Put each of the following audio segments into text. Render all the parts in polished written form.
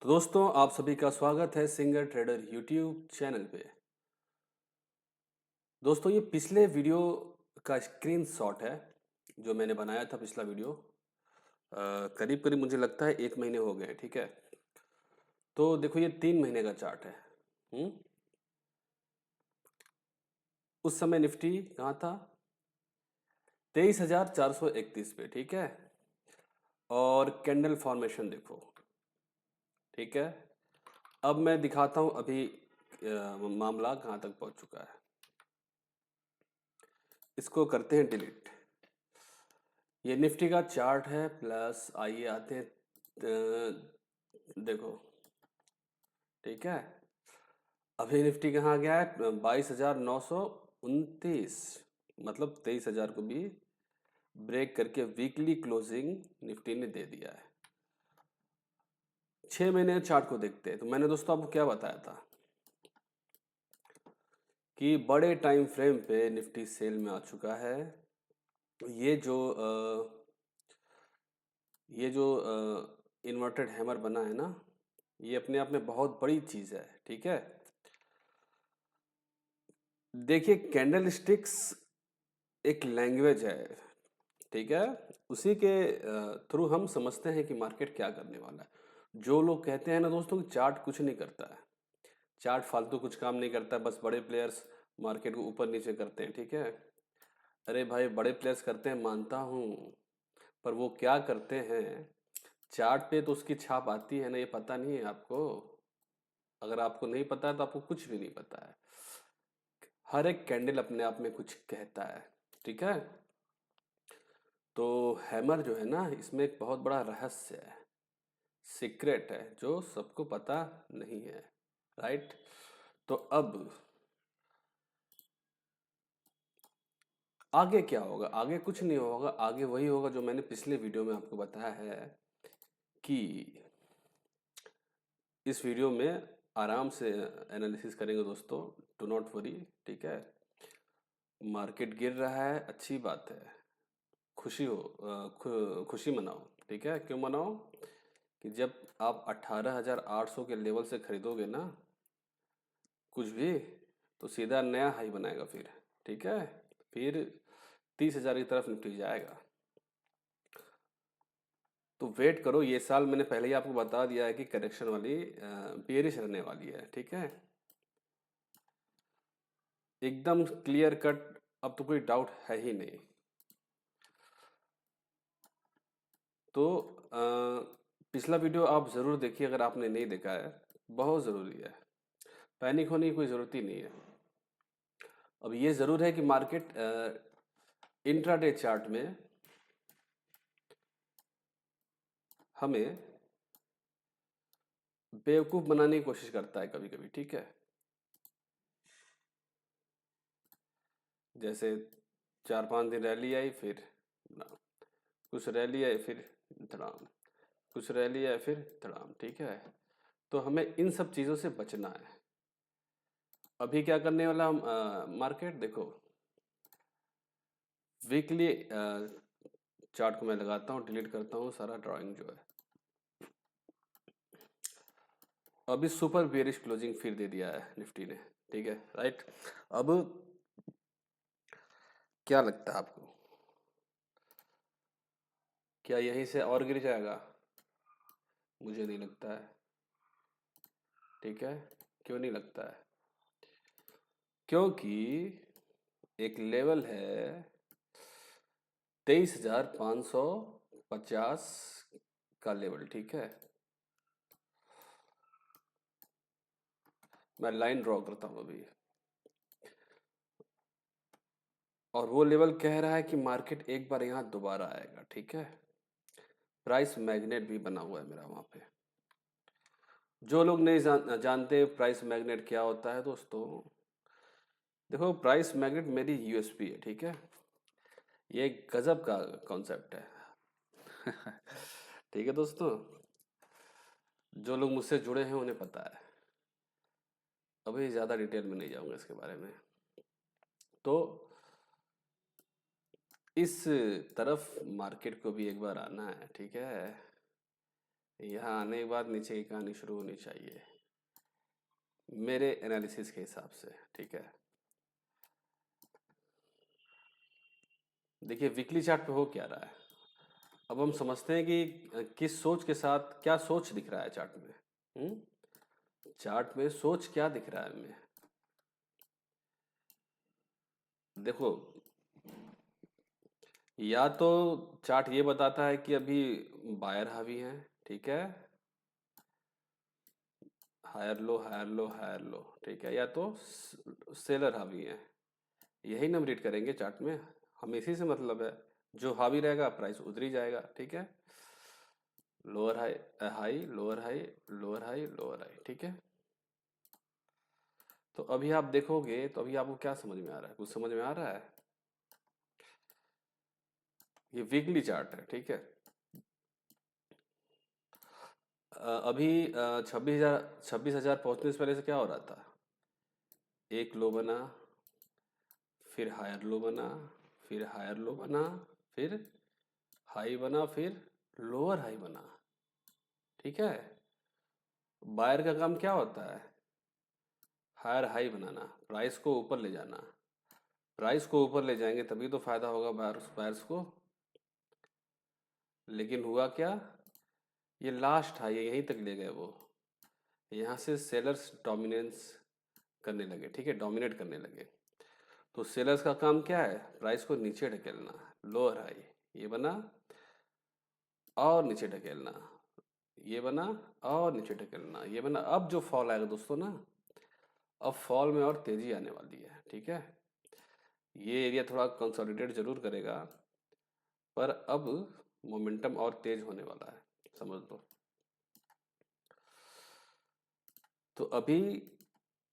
तो दोस्तों आप सभी का स्वागत है सिंगर ट्रेडर यूट्यूब चैनल पे। दोस्तों ये पिछले वीडियो का स्क्रीनशॉट है जो मैंने बनाया था। पिछला वीडियो करीब करीब मुझे लगता है 1 महीने हो गए, ठीक है। तो देखो ये 3 महीने का चार्ट है। हम्म उस समय निफ्टी कहाँ था? 23,431 पे, ठीक है। और कैंडल फॉर्मेशन देखो, ठीक है। अब मैं दिखाता हूँ अभी मामला कहाँ तक पहुँच चुका है। इसको करते हैं डिलीट। ये निफ्टी का चार्ट है प्लस आइए आते हैं देखो, ठीक है। अभी निफ्टी कहाँ गया है? 22,929, मतलब 23,000 को भी ब्रेक करके वीकली क्लोजिंग निफ्टी ने दे दिया है। 6 महीने चार्ट को देखते हैं तो मैंने दोस्तों आपको क्या बताया था कि बड़े टाइम फ्रेम पे निफ्टी सेल में आ चुका है। ये जो इन्वर्टेड हैमर बना है ना, ये अपने आप में बहुत बड़ी चीज है, ठीक है। देखिए कैंडल स्टिक्स एक लैंग्वेज है, ठीक है। उसी के थ्रू हम समझते हैं कि मार्केट क्या करने वाला है। जो लोग कहते हैं ना दोस्तों कि चार्ट कुछ नहीं करता है, चार्ट फालतू कुछ काम नहीं करता है, बस बड़े प्लेयर्स मार्केट को ऊपर नीचे करते हैं, ठीक है। अरे भाई बड़े प्लेयर्स करते हैं मानता हूँ, पर वो क्या करते हैं चार्ट पे तो उसकी छाप आती है ना, ये पता नहीं है आपको। अगर आपको नहीं पता है तो आपको कुछ भी नहीं पता है। हर एक कैंडल अपने आप में कुछ कहता है, ठीक है। तो हैमर जो है ना, इसमें एक बहुत बड़ा रहस्य है, सीक्रेट है जो सबको पता नहीं है, राइट। तो अब आगे क्या होगा? आगे कुछ नहीं होगा, आगे वही होगा जो मैंने पिछले वीडियो में आपको बताया है कि इस वीडियो में आराम से एनालिसिस करेंगे दोस्तों, डू नॉट वरी, ठीक है। मार्केट गिर रहा है, अच्छी बात है, खुशी हो, खुशी मनाओ, ठीक है। क्यों मनाओ? कि जब आप 18,800 के लेवल से खरीदोगे ना कुछ भी, तो सीधा नया हाई बनाएगा फिर, ठीक है। फिर 30,000 की तरफ निकल जाएगा। तो वेट करो, ये साल मैंने पहले ही आपको बता दिया है कि करेक्शन वाली बेरिश रहने वाली है, ठीक है। एकदम क्लियर कट, अब तो कोई डाउट है ही नहीं। तो पिछला वीडियो आप ज़रूर देखिए अगर आपने नहीं देखा है, बहुत ज़रूरी है। पैनिक होने की कोई ज़रूरत ही नहीं है। अब ये ज़रूर है कि मार्केट इंट्राडे चार्ट में हमें बेवकूफ़ बनाने की कोशिश करता है कभी कभी, ठीक है। जैसे 4-5 दिन रैली आई, फिर धड़ाम, कुछ रैली आई फिर धड़ाम, कुछ रैली आई फिर धड़ाम, ठीक है। तो हमें इन सब चीज़ों से बचना है। अभी क्या करने वाला हम मार्केट देखो, वीकली चार्ट को मैं लगाता हूँ, डिलीट करता हूँ सारा ड्राइंग जो है। अभी सुपर बेरिश क्लोजिंग फिर दे दिया है निफ्टी ने, ठीक है, राइट। अब क्या लगता है आपको, क्या यहीं से और गिर जाएगा? मुझे नहीं लगता है, ठीक है। क्यों नहीं लगता है? क्योंकि एक लेवल है 23,550 का लेवल, ठीक है। मैं लाइन ड्रॉ करता हूँ अभी, और वो लेवल कह रहा है कि मार्केट एक बार यहाँ दोबारा आएगा, ठीक है। प्राइस मैग्नेट भी बना हुआ है मेरा वहाँ पे। जो लोग नहीं जानते प्राइस मैग्नेट क्या होता है दोस्तों, देखो प्राइस मैग्नेट मेरी यूएसपी है, ठीक है। ये एक गजब का कॉन्सेप्ट है ठीक है दोस्तों, जो लोग मुझसे जुड़े हैं उन्हें पता है। अभी ज़्यादा डिटेल में नहीं जाऊंगा इसके बारे में। तो इस तरफ मार्केट को भी एक बार आना है, ठीक है। यहाँ आने के बाद नीचे की कहानी शुरू होनी चाहिए मेरे एनालिसिस के हिसाब से, ठीक है। देखिए वीकली चार्ट पे हो क्या रहा है, अब हम समझते हैं कि किस सोच के साथ क्या सोच दिख रहा है चार्ट में। हम्म? चार्ट में सोच क्या दिख रहा है हमें, देखो। या तो चार्ट ये बताता है कि अभी बायर हावी हैं, ठीक है, higher low higher low higher low, ठीक है, या तो सेलर हावी है। यही ना हम रीड करेंगे चार्ट में, हम इसी से मतलब है। जो हावी रहेगा प्राइस उधर ही जाएगा, ठीक है। Lower high, high lower high, lower high lower high, ठीक है। तो अभी आप देखोगे तो अभी आपको क्या समझ में आ रहा है, कुछ समझ में आ रहा है? ये वीकली चार्ट है, ठीक है। अभी 26,000 पहुंचने से पहले से क्या हो रहा था, एक लो बना, फिर हायर लो बना, फिर हायर लो बना, फिर हाई बना, फिर लोअर हाई बना, ठीक है। बायर का काम क्या होता है, हायर हाई बनाना, प्राइस को ऊपर ले जाना। प्राइस को ऊपर ले जाएंगे तभी तो फायदा होगा बायर्स को। लेकिन हुआ क्या, ये लास्ट हाई है, यहीं तक ले गए वो। यहाँ से सेलर्स डोमिनेंस करने लगे, ठीक है, डोमिनेट करने लगे। तो सेलर्स का काम क्या है, प्राइस को नीचे ढकेलना, लोअर हाई ये बना और नीचे ढकेलना, ये बना और नीचे ढकेलना, ये बना। अब जो फॉल आएगा दोस्तों ना, अब फॉल में और तेजी आने वाली है, ठीक है। ये एरिया थोड़ा कंसोलिडेट जरूर करेगा, पर अब मोमेंटम और तेज होने वाला है, समझ लो। तो अभी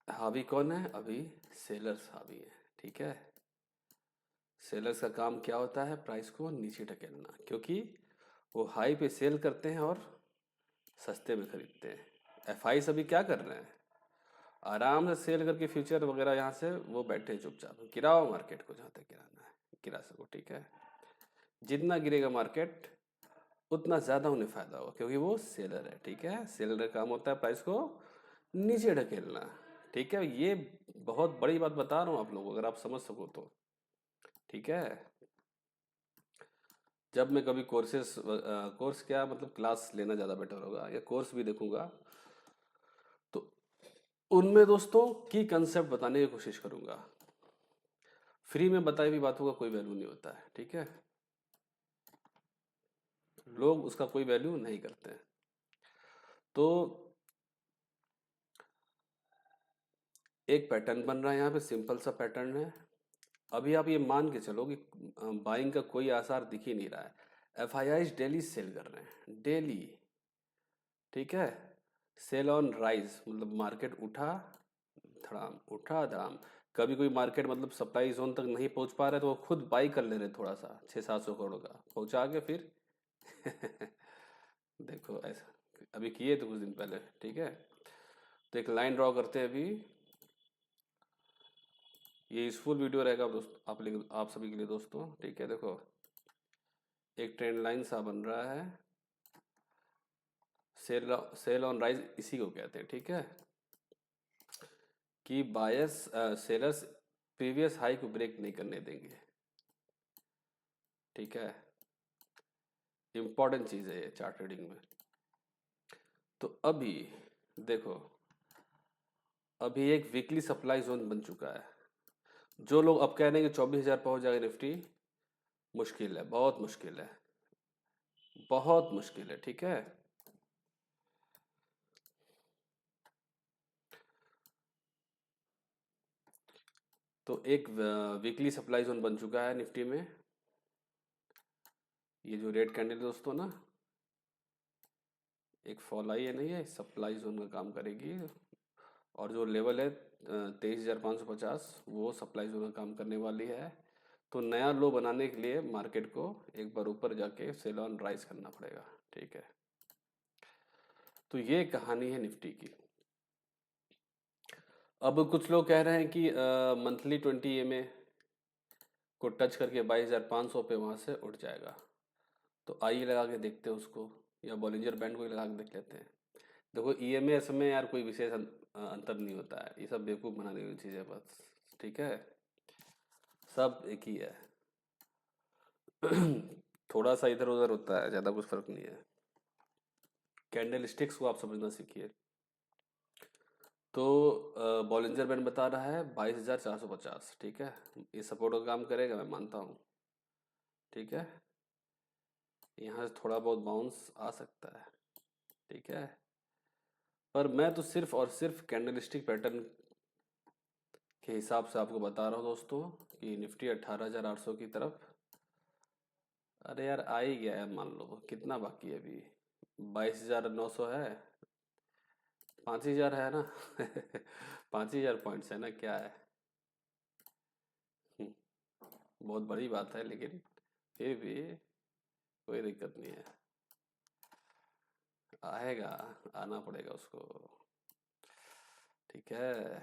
हावी कौन है, अभी सेलर्स हावी है, ठीक है। सेलर्स का काम क्या होता है, प्राइस को नीचे ढकेलना, क्योंकि वो हाई पे सेल करते हैं और सस्ते में खरीदते हैं। एफआई अभी क्या कर रहे हैं, आराम से सेल करके फ्यूचर वगैरह यहाँ से वो बैठे चुपचाप, गिराओ मार्केट को जहाँ तक गिराना है गिरा सको, ठीक है। जितना गिरेगा मार्केट उतना ज़्यादा उन्हें फायदा होगा, क्योंकि वो सेलर है, ठीक है। सेलर का काम होता है प्राइस को नीचे ढकेलना, ठीक है। ये बहुत बड़ी बात बता रहा हूँ आप लोगों को, अगर आप समझ सको तो, ठीक है। जब मैं कभी कोर्स क्या मतलब क्लास लेना ज़्यादा बेटर होगा, या कोर्स भी देखूंगा, तो उनमें दोस्तों की कंसेप्ट बताने की कोशिश करूंगा। फ्री में बताई हुई बातों का कोई वैल्यू नहीं होता है, ठीक है। लोग उसका कोई वैल्यू नहीं करते हैं। तो एक पैटर्न बन रहा है यहाँ पे, सिंपल सा पैटर्न है। अभी आप ये मान के चलो कि बाइंग का कोई आसार दिख ही नहीं रहा है। एफआईआईज डेली सेल कर रहे हैं, डेली, ठीक है। सेल ऑन राइज, मतलब मार्केट उठा धड़ाम, उठा धड़ाम। कभी कोई मार्केट मतलब सप्लाई जोन तक नहीं पहुंच पा रहे तो वो खुद बाई कर ले रहे, थोड़ा सा 600-700 करोड़ का पहुंचा के फिर देखो ऐसा अभी किए थे कुछ दिन पहले, ठीक है। तो एक लाइन ड्रॉ करते हैं अभी, ये यूजफुल वीडियो रहेगा दोस्त आप सभी के लिए दोस्तों, ठीक है। देखो एक ट्रेंड लाइन सा बन रहा है, सेल ऑन राइज इसी को कहते हैं, ठीक है। कि बायर्स सेलर्स प्रीवियस हाई को ब्रेक नहीं करने देंगे, ठीक है। इंपॉर्टेंट चीज़ है ये चार्ट ट्रेडिंग में। तो अभी देखो, अभी एक वीकली सप्लाई जोन बन चुका है। जो लोग अब कह रहे हैं कि 24,000 पहुंच जाएगा निफ्टी, मुश्किल है, बहुत मुश्किल है, बहुत मुश्किल है, ठीक है। तो एक वीकली सप्लाई जोन बन चुका है निफ्टी में। ये जो रेड कैंडल दोस्तों ना, एक फॉल आई है, नहीं है, सप्लाई जोन का काम करेगी। और जो लेवल है 23,550, वो सप्लाई जोन का काम करने वाली है। तो नया लो बनाने के लिए मार्केट को एक बार ऊपर जाके सेल ऑन राइज करना पड़ेगा, ठीक है। तो ये कहानी है निफ्टी की। अब कुछ लोग कह रहे हैं कि मंथली 20 EMA को टच करके 22,500 पे वहाँ से उठ जाएगा। तो आइए लगा के देखते हैं उसको। या बॉलिंजर बैंड को ही लगा के देख लेते हैं। देखो ईएमएस में यार कोई विशेष अंतर नहीं होता है, ये सब बेवकूफ़ बनाने वाली चीज़ है बस। ठीक है, सब एक ही है। थोड़ा सा इधर उधर होता है, ज़्यादा कुछ फर्क नहीं है। कैंडल स्टिक्स को आप समझना सीखिए। तो बॉलिंजर बैंड बता रहा है 22,450। ठीक है, ये सपोर्ट का काम करेगा, मैं मानता हूँ। ठीक है, यहाँ से थोड़ा बहुत बाउंस आ सकता है। ठीक है, पर मैं तो सिर्फ और सिर्फ कैंडल स्टिक पैटर्न के हिसाब से आपको बता रहा हूँ दोस्तों कि निफ्टी 18,800 की तरफ। अरे यार आ ही गया है, मान लो कितना बाकी है अभी, 22,900 है, 5,000 है ना। 5,000 पॉइंट्स है ना, क्या है। हम्म, बहुत बड़ी बात है, लेकिन फिर भी कोई दिक्कत नहीं है, आएगा, आना पड़ेगा उसको। ठीक है,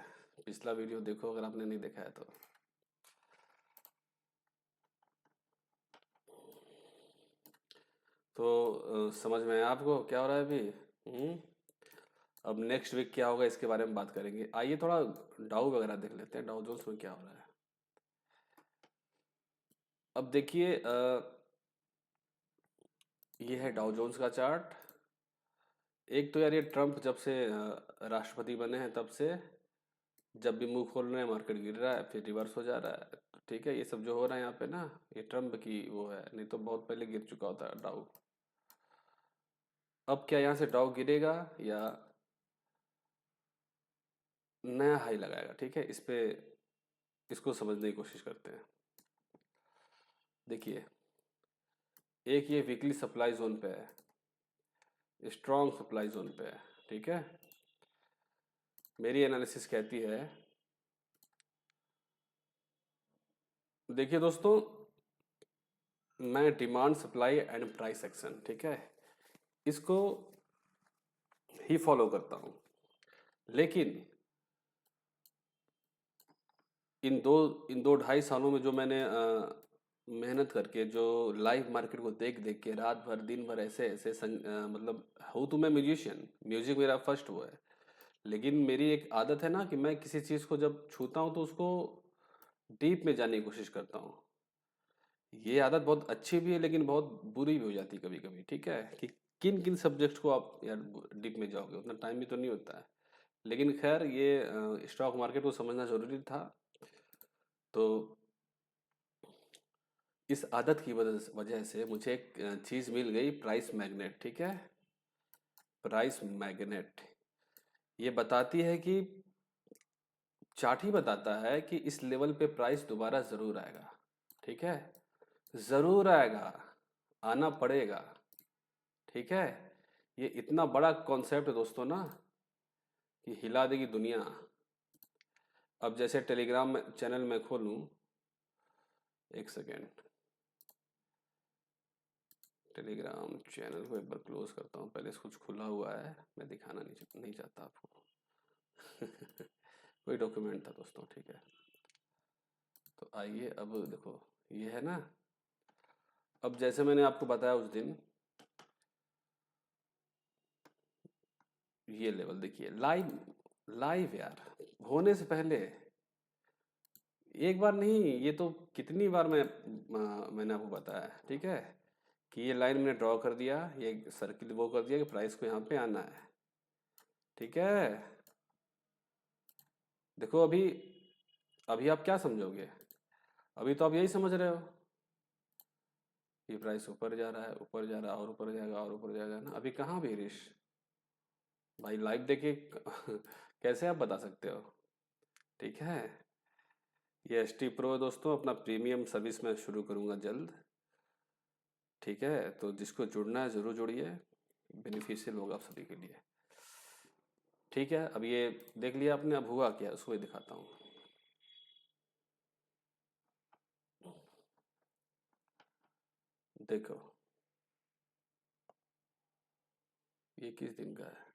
पिछला वीडियो देखो अगर आपने नहीं देखा है तो। समझ में आया आपको क्या हो रहा है अभी। अब नेक्स्ट वीक क्या होगा इसके बारे में बात करेंगे। आइए थोड़ा डाउ वगैरह देख लेते हैं, डाउ जोन्स में क्या हो रहा है। अब देखिए ये है डाउ जोन्स का चार्ट। एक तो यार ये ट्रम्प जब से राष्ट्रपति बने हैं तब से जब भी मुंह खोल रहे हैं मार्केट गिर रहा है, फिर रिवर्स हो जा रहा है। ठीक है, ये सब जो हो रहा है यहाँ पे ना, ये ट्रम्प की वो है, नहीं तो बहुत पहले गिर चुका होता है डाउ। अब क्या यहाँ से डाउ गिरेगा या नया हाई लगाएगा। ठीक है, इस पे इसको समझने की कोशिश करते हैं। देखिए एक ये वीकली सप्लाई जोन पे है, स्ट्रॉन्ग सप्लाई जोन पे है। ठीक है, मेरी एनालिसिस कहती है, देखिए दोस्तों, मैं demand supply and price action, ठीक है, इसको ही फॉलो करता हूँ। लेकिन इन दो ढाई सालों में जो मैंने मेहनत करके जो लाइव मार्केट को देख देख के रात भर दिन भर ऐसे ऐसे मतलब हूँ तो मैं म्यूजिशियन, म्यूजिक मेरा फर्स्ट वो है, लेकिन मेरी एक आदत है ना कि मैं किसी चीज़ को जब छूता हूँ तो उसको डीप में जाने की कोशिश करता हूँ। ये आदत बहुत अच्छी भी है लेकिन बहुत बुरी भी हो जाती है कभी कभी। ठीक है, कि किन किन सब्जेक्ट्स को आप यार डीप में जाओगे, उतना टाइम भी तो नहीं होता है। लेकिन खैर ये स्टॉक मार्केट को समझना ज़रूरी था। तो इस आदत की वजह से मुझे एक चीज़ मिल गई, प्राइस मैग्नेट। ठीक है, प्राइस मैग्नेट ये बताती है कि चार्ट ही बताता है कि इस लेवल पे प्राइस दोबारा ज़रूर आएगा। ठीक है, ज़रूर आएगा, आना पड़ेगा। ठीक है, ये इतना बड़ा कॉन्सेप्ट है दोस्तों ना कि हिला देगी दुनिया। अब जैसे टेलीग्राम चैनल में खोलूं, एक सेकेंड, टेलीग्राम चैनल को एक बार क्लोज करता हूँ, पहले कुछ खुला हुआ है, मैं दिखाना नहीं चाहता आपको। कोई डॉक्यूमेंट था दोस्तों। ठीक है, तो आइए अब देखो, ये है ना, अब जैसे मैंने आपको बताया उस दिन, ये लेवल देखिए, लाइव लाइव यार, होने से पहले, एक बार नहीं, ये तो कितनी बार मैंने आपको बताया। ठीक है, कि ये लाइन मैंने ड्रॉ कर दिया, ये सर्किल वो कर दिया कि प्राइस को यहाँ पे आना है। ठीक है, देखो अभी अभी आप क्या समझोगे, अभी तो आप यही समझ रहे हो कि प्राइस ऊपर जा रहा है, ऊपर जा रहा है, और ऊपर जाएगा और ऊपर जाएगा ना। अभी कहाँ भी रिश भाई, लाइव देखे कैसे आप बता सकते हो। ठीक है, ये एस टी प्रो दोस्तों, अपना प्रीमियम सर्विस मैं शुरू करूँगा जल्द। ठीक है, तो जिसको जुड़ना है ज़रूर जुड़िए, बेनिफिशियल होगा आप सभी के लिए। ठीक है, अब ये देख लिया आपने, अब हुआ क्या उसको ही दिखाता हूँ। देखो ये किस दिन का है,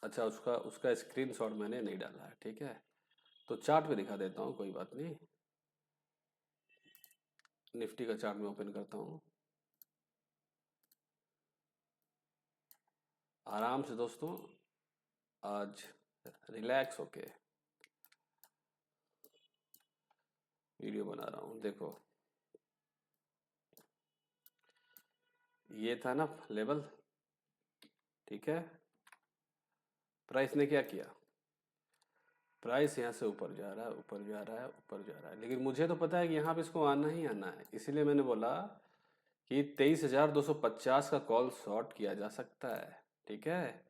अच्छा उसका उसका स्क्रीनशॉट मैंने नहीं डाला है। ठीक है, तो चार्ट पे दिखा देता हूँ, कोई बात नहीं। निफ्टी का चार्ट में ओपन करता हूँ। आराम से दोस्तों आज रिलैक्स होके वीडियो बना रहा हूँ। देखो ये था ना लेवल, ठीक है। प्राइस ने क्या किया, प्राइस यहाँ से ऊपर जा रहा है, ऊपर जा रहा है, ऊपर जा रहा है, लेकिन मुझे तो पता है कि यहाँ पे इसको आना ही आना है, इसीलिए मैंने बोला कि 23,250 का कॉल शॉर्ट किया जा सकता है, ठीक है,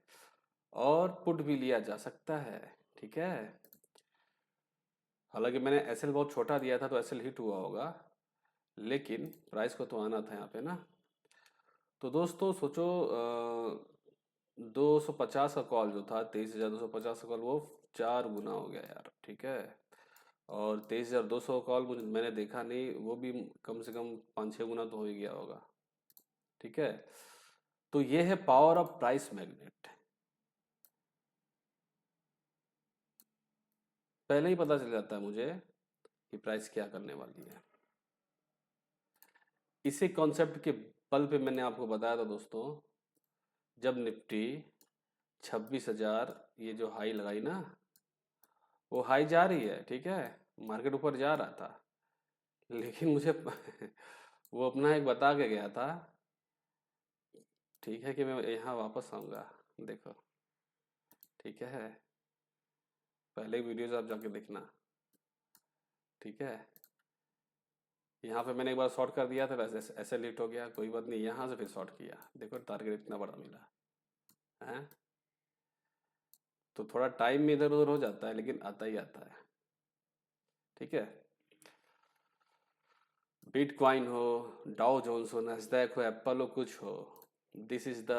और पुट भी लिया जा सकता है, ठीक है। हालांकि मैंने एसएल बहुत छोटा दिया था तो एसएल हिट हुआ होगा, लेकिन प्राइस को तो आना था यहाँ पे ना। तो दोस्तों सोचो 250 का कॉल जो था, 23,250 का कॉल, वो 4 गुना हो गया यार, ठीक है। और 23,200 कॉल मुझे मैंने देखा नहीं, वो भी कम से कम 5-6 गुना तो हो ही गया होगा, ठीक है। तो ये है पावर ऑफ प्राइस मैग्नेट। पहले ही पता चल जाता है मुझे कि प्राइस क्या करने वाली है। इसी कॉन्सेप्ट के बल पे मैंने आपको बताया था दोस्तों, जब निफ्टी 26,000 ये जो हाई लगाई ना, वो हाई जा रही है, ठीक है, मार्केट ऊपर जा रहा था, लेकिन मुझे वो अपना एक बता के गया था, ठीक है, कि मैं यहाँ वापस आऊँगा। देखो, ठीक है, पहले वीडियोज आप जाके देखना, ठीक है। यहाँ पे मैंने एक बार शॉर्ट कर दिया था, वैसे ऐसे लेट हो गया, कोई बात नहीं, यहाँ से फिर शॉर्ट किया, देखो टारगेट इतना बड़ा मिला है। तो थोड़ा टाइम में इधर उधर हो जाता है, लेकिन आता ही आता है, ठीक है। बिटकॉइन हो, डाउ जोन्स हो, नैस्डैक हो, एप्पल हो, कुछ हो, this is the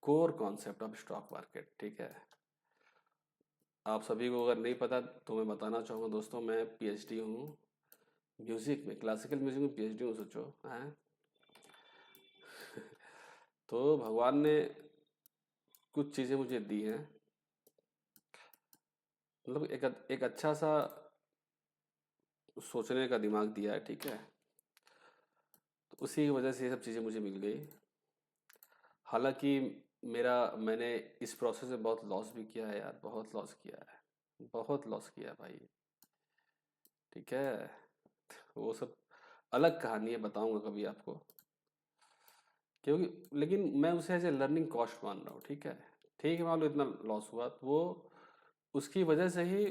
core concept of stock market, ठीक है। आप सभी को अगर नहीं पता तो मैं बताना चाहूँगा दोस्तों, मैं पीएचडी हूँ म्यूजिक में, क्लासिकल म्यूजिक में पीएचडी हूँ, सोचो हैं। तो भगवान ने कुछ चीज़ें मुझे दी हैं, मतलब एक अच्छा सा सोचने का दिमाग दिया है, ठीक है। तो उसी की वजह से ये सब चीज़ें मुझे मिल गई। हालांकि मैंने इस प्रोसेस में बहुत लॉस भी किया है यार, बहुत लॉस किया है, बहुत लॉस किया है भाई, ठीक है। वो सब अलग कहानी है, बताऊंगा कभी आपको, क्योंकि लेकिन मैं उसे एज ए लर्निंग कॉस्ट मान रहा हूँ, ठीक है। ठीक है, मान लो इतना लॉस हुआ तो वो उसकी वजह से ही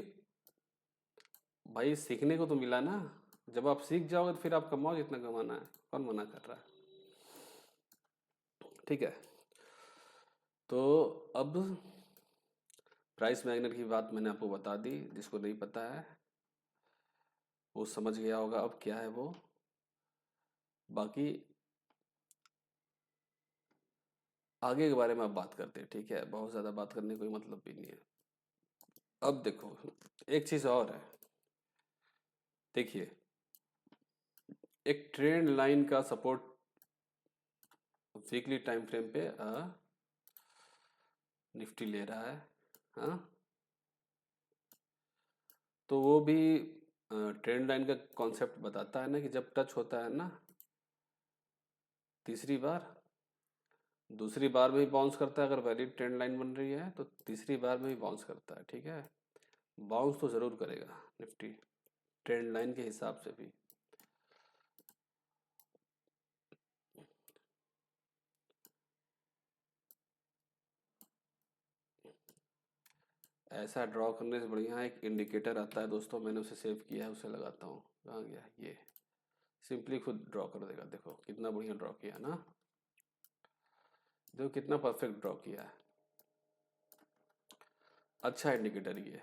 भाई, सीखने को तो मिला ना। जब आप सीख जाओगे तो फिर आप कमाओ जितना कमाना है, कौन मना कर रहा है, ठीक है। तो अब प्राइस मैग्नेट की बात मैंने आपको बता दी, जिसको नहीं पता है वो समझ गया होगा अब क्या है वो। बाकी आगे के बारे में आप बात करते हैं, ठीक है, बहुत ज़्यादा बात करने कोई मतलब भी नहीं है। अब देखो एक चीज़ और है, देखिए एक ट्रेंड लाइन का सपोर्ट वीकली टाइम फ्रेम पे निफ्टी ले रहा है, हाँ। तो वो भी ट्रेंड लाइन का कॉन्सेप्ट बताता है ना, कि जब टच होता है ना तीसरी बार, दूसरी बार में भी बाउंस करता है, अगर वैलिड ट्रेंड लाइन बन रही है तो तीसरी बार में भी बाउंस करता है, ठीक है। बाउंस तो ज़रूर करेगा निफ्टी ट्रेंड लाइन के हिसाब से भी। ऐसा ड्रॉ करने से बढ़िया एक इंडिकेटर आता है दोस्तों, मैंने उसे सेव किया है, उसे लगाता हूँ, कहाँ गया ये, सिंपली खुद ड्रॉ कर देगा, देखो कितना बढ़िया ड्रॉ किया ना, देखो कितना परफेक्ट ड्रॉ किया है, अच्छा इंडिकेटर ये,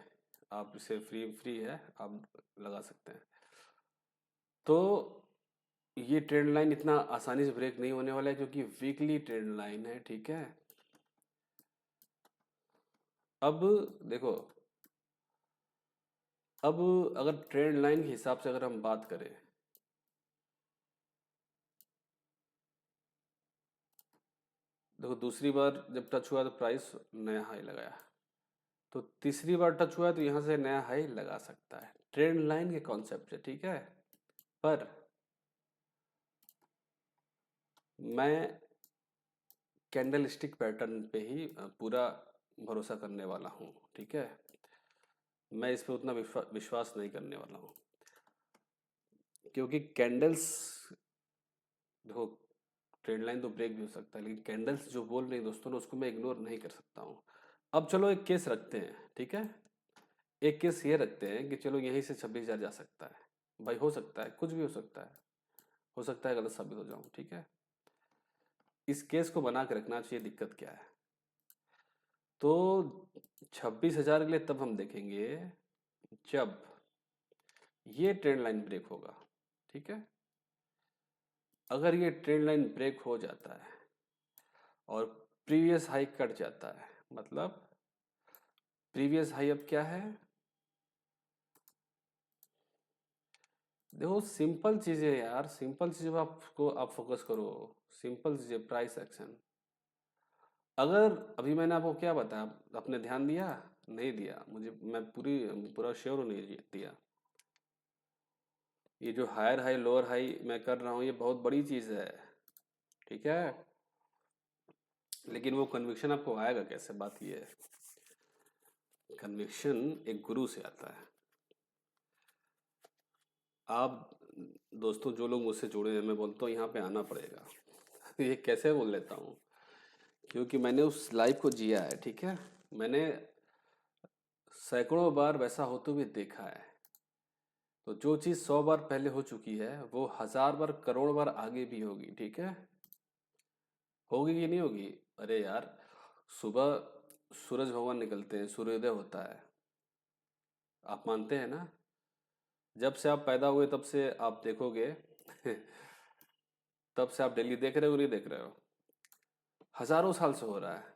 आप इसे फ्री फ्री है, आप लगा सकते हैं। तो ये ट्रेंड लाइन इतना आसानी से ब्रेक नहीं होने वाला है, क्योंकि वीकली ट्रेंड लाइन है, ठीक है। अब देखो, अब अगर ट्रेंड लाइन के हिसाब से अगर हम बात करें, देखो दूसरी बार जब टच हुआ तो प्राइस नया हाई लगाया, तो तीसरी बार टच हुआ तो यहाँ से नया हाई लगा सकता है, ट्रेंड लाइन के कॉन्सेप्ट से, ठीक है। पर मैं कैंडल स्टिक पैटर्न पे ही पूरा भरोसा करने वाला हूँ, ठीक है। मैं इस पे उतना विश्वास नहीं करने वाला हूँ, क्योंकि कैंडल्स, देखो ट्रेंड लाइन तो ब्रेक भी हो सकता है, लेकिन कैंडल्स जो बोल रही है दोस्तों ना, उसको मैं इग्नोर नहीं कर सकता हूँ। अब चलो एक केस रखते हैं, ठीक है। एक केस ये रखते हैं कि चलो यहीं से 26,000 जा सकता है। भाई हो सकता है, कुछ भी हो सकता है, हो सकता है गलत साबित हो जाऊं, ठीक है। इस केस को बना के रखना चाहिए, दिक्कत क्या है। तो 26,000 के लिए तब हम देखेंगे जब ये ट्रेंड लाइन ब्रेक होगा, ठीक है। अगर ये ट्रेंड लाइन ब्रेक हो जाता है और प्रीवियस हाई कट जाता है, मतलब प्रीवियस हाई अब क्या है, देखो सिंपल चीजें यार, सिंपल चीजों पे आपको आप फोकस करो। सिंपल चीजें, प्राइस एक्शन। अगर अभी मैंने आपको क्या बताया, आपने ध्यान दिया? नहीं दिया। मुझे, मैं पूरा श्योर नहीं दिया। ये जो हायर हाई लोअर हाई मैं कर रहा हूँ, ये बहुत बड़ी चीज है, ठीक है। लेकिन वो कन्विक्शन आपको आएगा कैसे, बात ये है। कन्विक्शन एक गुरु से आता है। आप दोस्तों जो लोग मुझसे जुड़े हैं, मैं बोलता हूँ यहाँ पे आना पड़ेगा। ये कैसे बोल लेता हूँ, क्योंकि मैंने उस लाइफ को जिया है, ठीक है। मैंने सैकड़ों बार वैसा होते हुए देखा है। तो जो चीज़ 100 बार पहले हो चुकी है, वो 1000 बार, करोड़ बार आगे भी होगी, ठीक है। होगी कि नहीं होगी? अरे यार, सुबह सूरज भगवान निकलते हैं, सूर्योदय होता है, आप मानते हैं ना? जब से आप पैदा हुए तब से आप देखोगे तब से आप डेली देख रहे हो, नहीं देख रहे हो? हजारों साल से हो रहा है।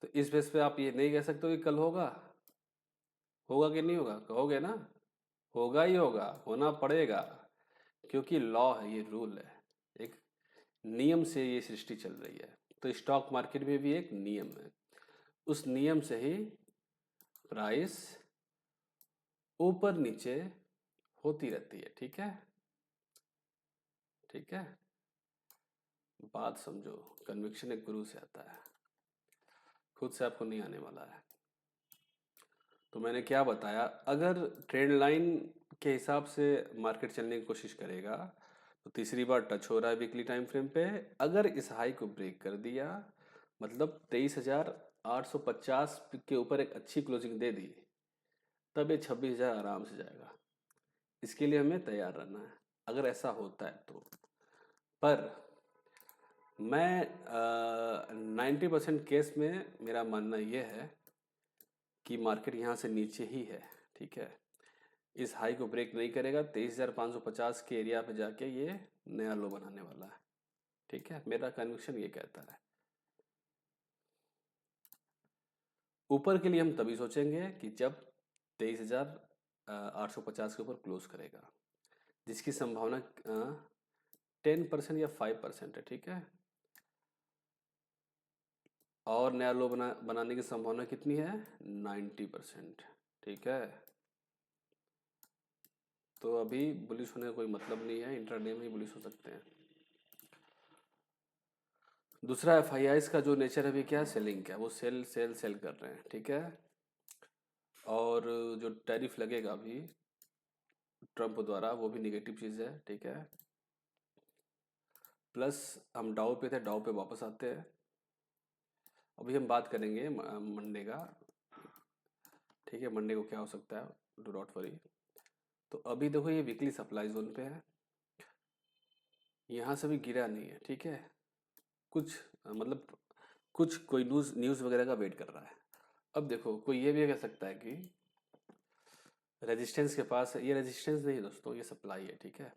तो इस बेस पे आप ये नहीं कह सकते हो कि कल होगा। होगा कि नहीं होगा, कहोगे ना? होगा ही होगा, होना पड़ेगा, क्योंकि लॉ है, ये रूल है। एक नियम से ये सृष्टि चल रही है। तो स्टॉक मार्केट में भी एक नियम है, उस नियम से ही प्राइस ऊपर नीचे होती रहती है, ठीक है। ठीक है, बात समझो। कन्विक्शन एक गुरु से आता है, खुद से आपको नहीं आने वाला है। तो मैंने क्या बताया, अगर ट्रेंड लाइन के हिसाब से मार्केट चलने की कोशिश करेगा, तो तीसरी बार टच हो रहा है वीकली टाइम फ्रेम पे। अगर इस हाई को ब्रेक कर दिया, मतलब 23,850 के ऊपर एक अच्छी क्लोजिंग दे दी, तब ये 26,000 आराम से जाएगा। इसके लिए हमें तैयार रहना है, अगर ऐसा होता है तो। पर मैं 90% केस में मेरा मानना ये है कि मार्केट यहाँ से नीचे ही है, ठीक है। इस हाई को ब्रेक नहीं करेगा, 23,550 के एरिया पे जाके ये नया लो बनाने वाला है, ठीक है। मेरा कन्विक्शन ये कहता है। ऊपर के लिए हम तभी सोचेंगे कि जब 23,850 के ऊपर क्लोज करेगा, जिसकी संभावना 10% या 5% है, ठीक है। और नया लो बनाने की संभावना कितनी है? 90%, ठीक है। तो अभी बुलिश होने का कोई मतलब नहीं है, इंट्राडे में ही बुलिश हो सकते हैं। दूसरा, एफ का जो नेचर है अभी क्या है, सेलिंग का, वो सेल सेल सेल कर रहे हैं, ठीक है। और जो टैरिफ लगेगा अभी ट्रम्प द्वारा, वो भी निगेटिव चीज़ है, ठीक है। प्लस हम डाउ पे थे, डाउ पे वापस आते हैं। अभी हम बात करेंगे मंडे का, ठीक है। मंडे को क्या हो सकता है, डू नॉट वरी। तो अभी देखो ये वीकली सप्लाई जोन पे है, यहाँ से भी गिरा नहीं है, ठीक है। कुछ मतलब कुछ कोई न्यूज़ वगैरह का वेट कर रहा है। अब देखो, कोई ये भी कह सकता है कि रेजिस्टेंस के पास है। ये रेजिस्टेंस नहीं दोस्तों, ये सप्लाई है, ठीक है।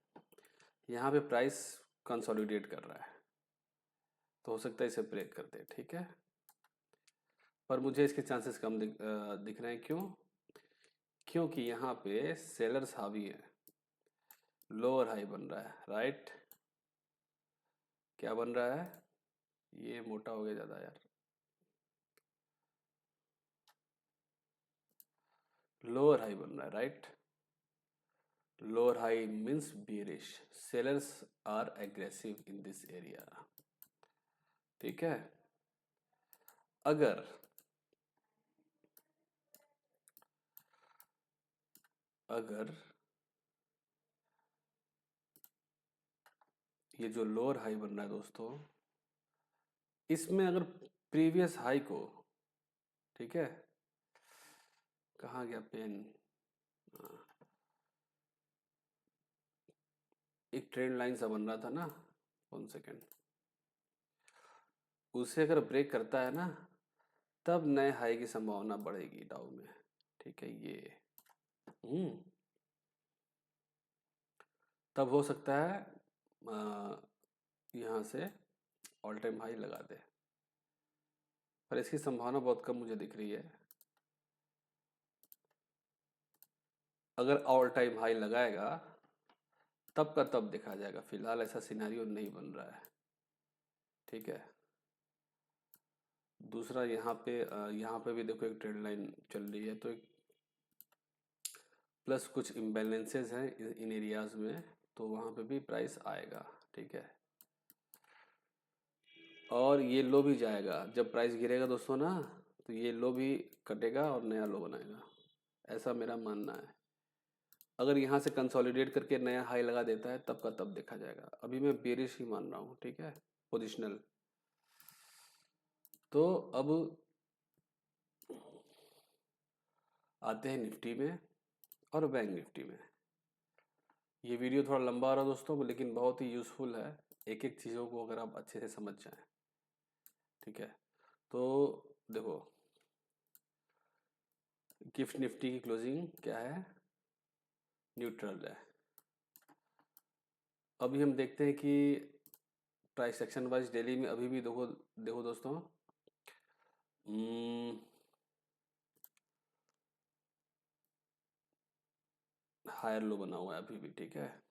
यहाँ पे प्राइस कंसोलिडेट कर रहा है, तो हो सकता है इसे ब्रेक कर दे, ठीक है। पर मुझे इसके चांसेस कम दिख रहे हैं, क्यों? क्योंकि यहाँ पे सेलर्स हावी है, लोअर हाई बन रहा है, राइट। क्या बन रहा है? ये मोटा हो गया ज़्यादा यार। लोअर हाई बन रहा है, right. Lower high means bearish. Sellers are aggressive in this area. ठीक है। अगर अगर ये जो लोअर हाई बन रहा है दोस्तों, इसमें अगर प्रीवियस हाई को, ठीक है, कहाँ गया पेन, हाँ, एक ट्रेंड लाइन सा बन रहा था ना, 1 सेकेंड, उसे अगर ब्रेक करता है ना, तब नए हाई की संभावना बढ़ेगी डाउ में, ठीक है। ये तब हो सकता है यहाँ से ऑल टाइम हाई लगा दे, पर इसकी संभावना बहुत कम मुझे दिख रही है। अगर ऑल टाइम हाई लगाएगा तब का तब देखा जाएगा, फिलहाल ऐसा सिनेरियो नहीं बन रहा है, ठीक है। दूसरा यहाँ पे भी देखो एक ट्रेंड लाइन चल रही है, तो एक प्लस कुछ इम्बैलेंसेस हैं इन एरियाज में, तो वहाँ पे भी प्राइस आएगा, ठीक है। और ये लो भी जाएगा, जब प्राइस गिरेगा दोस्तों ना, तो ये लो भी कटेगा और नया लो बनाएगा, ऐसा मेरा मानना है। अगर यहाँ से कंसोलिडेट करके नया हाई लगा देता है तब का तब देखा जाएगा, अभी मैं बेरिश ही मान रहा हूँ, ठीक है, पोजिशनल। तो अब आते हैं निफ्टी में और बैंक निफ्टी में। ये वीडियो थोड़ा लंबा आ रहा है दोस्तों, लेकिन बहुत ही यूज़फुल है, एक एक चीज़ों को अगर आप अच्छे से समझ जाएं, ठीक है। तो देखो, गिफ्ट निफ्टी की क्लोजिंग क्या है, न्यूट्रल है। अभी हम देखते हैं कि प्राइस सेक्शन वाइज डेली में अभी भी देखो देखो दोस्तों, हायर लो बना हुआ है अभी भी, ठीक है।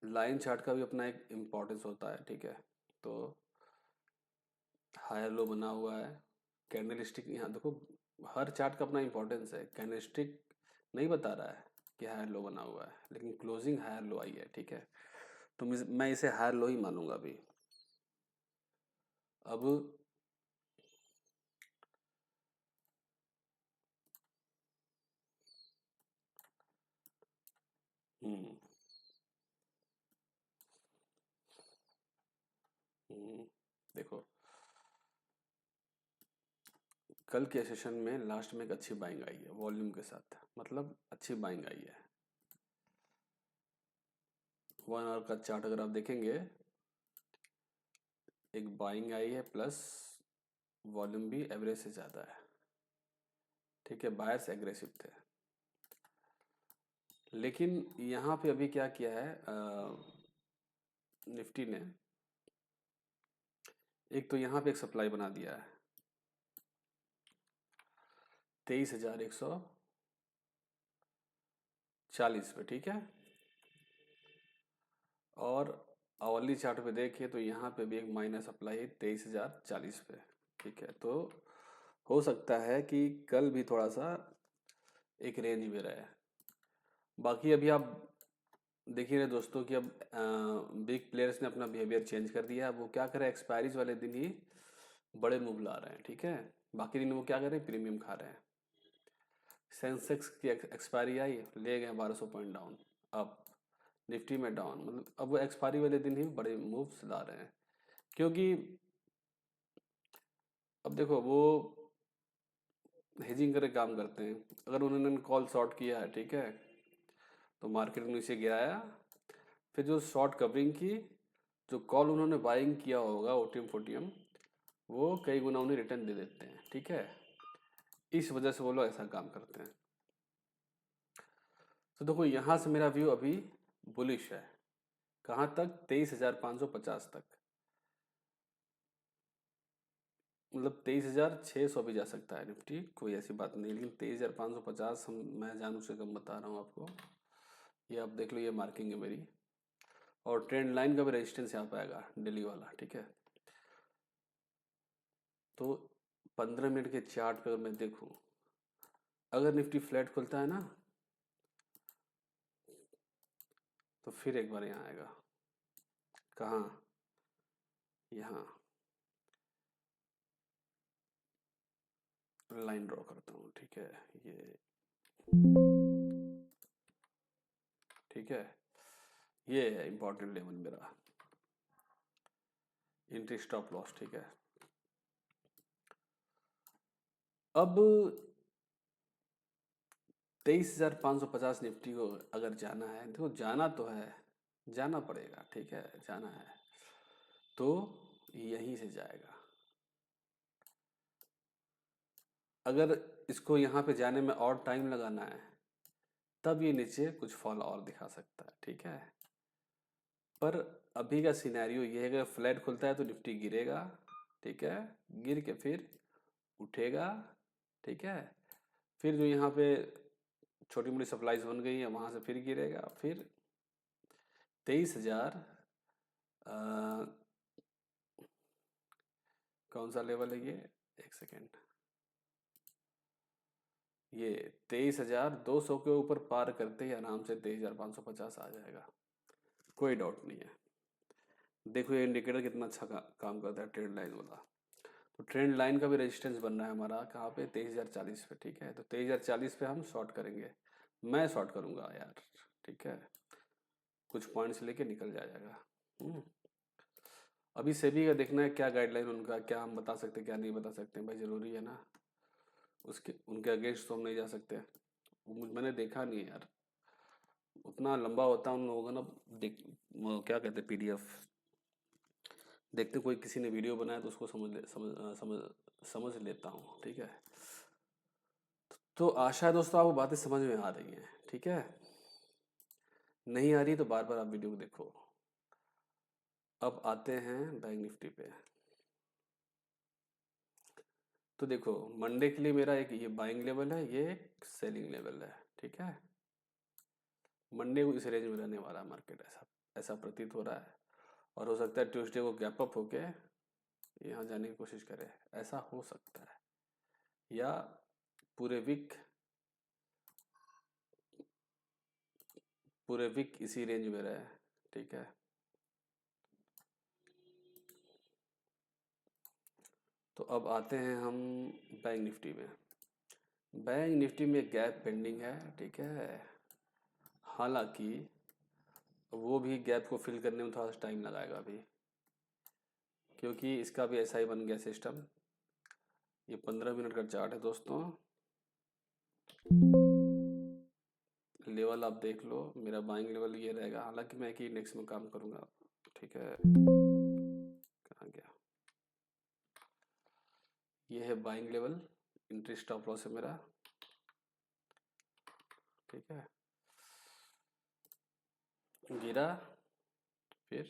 लाइन चार्ट का भी अपना एक इम्पोर्टेंस होता है, ठीक है। तो हायर लो बना हुआ है, कैंडल स्टिक, यहाँ देखो हर चार्ट का अपना इम्पोर्टेंस है, कैंडल स्टिक नहीं बता रहा है कि हायर लो बना हुआ है, लेकिन क्लोजिंग हायर लो आई है, ठीक है। तो मैं इसे हायर लो ही मानूंगा अभी। अब हम्म देखो, कल के सेशन में लास्ट में एक अच्छी बाइंग आई है वॉल्यूम के साथ, मतलब अच्छी बाइंग आई है। 1 आवर का चार्ट अगर आप देखेंगे, एक बाइंग आई है, प्लस वॉल्यूम भी एवरेज से ज़्यादा है, ठीक है, बायर्स एग्रेसिव थे। लेकिन यहाँ पे अभी क्या किया है निफ्टी ने, एक तो यहाँ पे एक सप्लाई बना दिया है 23,140 पे, ठीक है। और आवली चार्ट पे देखिए तो यहाँ पे भी एक माइनस सप्लाई है 23,040 पे, ठीक है। तो हो सकता है कि कल भी थोड़ा सा एक रेंज में रहे। बाकी अभी आप देखिए रहे दोस्तों कि अब बिग प्लेयर्स ने अपना बिहेवियर चेंज कर दिया, अब वो क्या कर रहे हैं, एक्सपायरीज वाले दिन ही बड़े मूव ला रहे हैं, ठीक है। बाकी दिन वो क्या कर रहे हैं, प्रीमियम खा रहे हैं। सेंसेक्स की एक्सपायरी आई, ले गए 1200 पॉइंट डाउन, अब निफ्टी में डाउन, मतलब अब वो एक्सपायरी वाले दिन ही बड़े मूव्स ला रहे हैं, क्योंकि अब देखो वो हेजिंग करके काम करते हैं। अगर उन्होंने कॉल शॉर्ट किया है, ठीक है, तो मार्केट में नीचे गिराया, फिर जो शॉर्ट कवरिंग की, जो कॉल उन्होंने बाइंग किया होगा ओटीएम फोटीएम, वो कई गुना उन्हें रिटर्न दे देते हैं, ठीक है। इस वजह से वो लोग ऐसा काम करते हैं। तो देखो यहाँ से मेरा व्यू अभी बुलिश है, कहाँ तक, 23,550 तक, मतलब 23,600 भी जा सकता है निफ्टी, कोई ऐसी बात नहीं, लेकिन 23,550 मैं जानू से कम बता रहा हूँ आपको। ये आप देख लो, ये मार्किंग है मेरी, और ट्रेंड लाइन का भी रेजिस्टेंस यहाँ पे आएगा दिल्ली वाला, ठीक है। तो 15 मिनट के चार्ट पे अगर मैं देखूँ, अगर निफ्टी फ्लैट खुलता है ना, तो फिर एक बार यहाँ आएगा, कहाँ, यहाँ लाइन ड्रॉ करता हूँ, ठीक है, ये ठीक है, ये है इंपॉर्टेंट लेवल मेरा, एंट्री स्टॉप लॉस, ठीक है। अब 23,550 निफ्टी को अगर जाना है, देखो जाना तो है, जाना पड़ेगा, ठीक है, जाना है तो यहीं से जाएगा। अगर इसको यहाँ पे जाने में और टाइम लगाना है तब ये नीचे कुछ फॉल और दिखा सकता है, ठीक है। पर अभी का सिनेरियो ये है कि फ्लैट खुलता है तो निफ्टी गिरेगा, ठीक है, गिर के फिर उठेगा, ठीक है, फिर जो यहाँ पे छोटी मोटी सप्लाईज बन गई है वहाँ से फिर गिरेगा, फिर 23,000 कौन सा लेवल है ये, एक सेकेंड, ये 23,200 के ऊपर पार करते ही आराम से 23,550 आ जाएगा, कोई डाउट नहीं है। देखो ये इंडिकेटर कितना अच्छा काम करता है, ट्रेंड लाइन वाला। तो ट्रेंड लाइन का भी रेजिस्टेंस बन रहा है हमारा कहाँ पे, 23,040 पे, ठीक है। तो 23,040 पे हम शॉर्ट करेंगे, मैं शॉर्ट करूँगा यार, ठीक है, कुछ पॉइंट्स लेके निकल जाएगा। अभी सेबी का देखना है क्या गाइडलाइन उनका, क्या हम बता सकते क्या नहीं बता सकते भाई, ज़रूरी है ना, उसके उनके अगेंस्ट तो हम नहीं जा सकते। मैंने देखा नहीं है यार, उतना लंबा होता है उन लोगों का ना, देख वो क्या कहते हैं PDF, देखते कोई किसी ने वीडियो बनाया तो उसको समझ लेता हूँ, ठीक है। तो आशा है दोस्तों आपको बातें समझ में आ रही हैं, ठीक है, नहीं आ रही तो बार बार आप वीडियो को देखो। अब आते हैं बैंक निफ्टी पे। तो देखो मंडे के लिए मेरा एक ये बाइंग लेवल है, ये एक सेलिंग लेवल है, ठीक है। मंडे को इस रेंज में रहने वाला है मार्केट, ऐसा ऐसा प्रतीत हो रहा है, और हो सकता है ट्यूसडे को गैप अप होके यहाँ जाने की कोशिश करे, ऐसा हो सकता है, या पूरे वीक इसी रेंज में रहे, ठीक है। तो अब आते हैं हम बैंक निफ्टी में। बैंक निफ्टी में गैप पेंडिंग है, ठीक है, हालांकि वो भी गैप को फिल करने में थोड़ा सा टाइम लगाएगा अभी, क्योंकि इसका भी ऐसा ही बन गया सिस्टम। ये 15 मिनट का चार्ट है दोस्तों, लेवल आप देख लो, मेरा बाइंग लेवल ये रहेगा, हालांकि मैं एक ही इंडेक्स में काम करूंगा, ठीक है, कहाँ गया, ये है buying level, entry stop loss है मेरा, ठीक है, गिरा फिर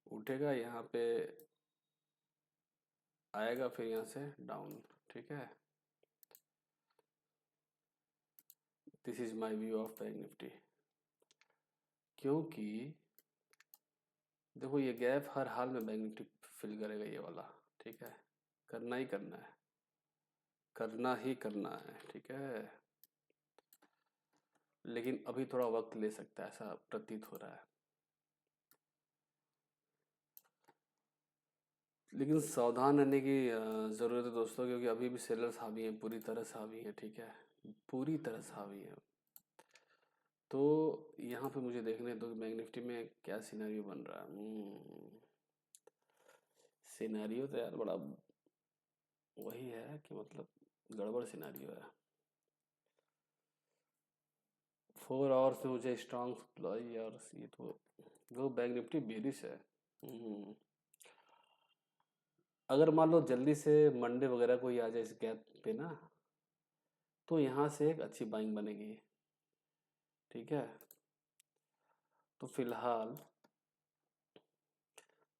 उठेगा, यहाँ पे आएगा, फिर यहाँ से डाउन, ठीक है। This is my view of bank Nifty, क्योंकि देखो ये गैप हर हाल में बैंक निफ्टी फिल करेगा ये वाला, ठीक है, करना ही करना है, करना ही करना है, ठीक है, लेकिन अभी थोड़ा वक्त ले सकता है, ऐसा प्रतीत हो रहा है। लेकिन सावधान रहने की ज़रूरत है दोस्तों, क्योंकि अभी भी सेलर्स हावी हैं, पूरी तरह से हावी हैं, ठीक है, पूरी तरह से हावी हैं। तो यहाँ पे मुझे देखने दो कि बैंक निफ्टी में क्या सिनेरियो बन रहा है। सिनेरियो तो यार बड़ा वही है कि मतलब गड़बड़ सिनेरियो है। 4 आवर्स में मुझे स्ट्रांग सप्लाई, और ये तो वो बैंक निफ्टी बेरिश है। हम्म, अगर मान लो जल्दी से मंडे वगैरह कोई आ जाए इस गैप पे ना, तो यहाँ से एक अच्छी बाइंग बनेगी, ठीक है। तो फिलहाल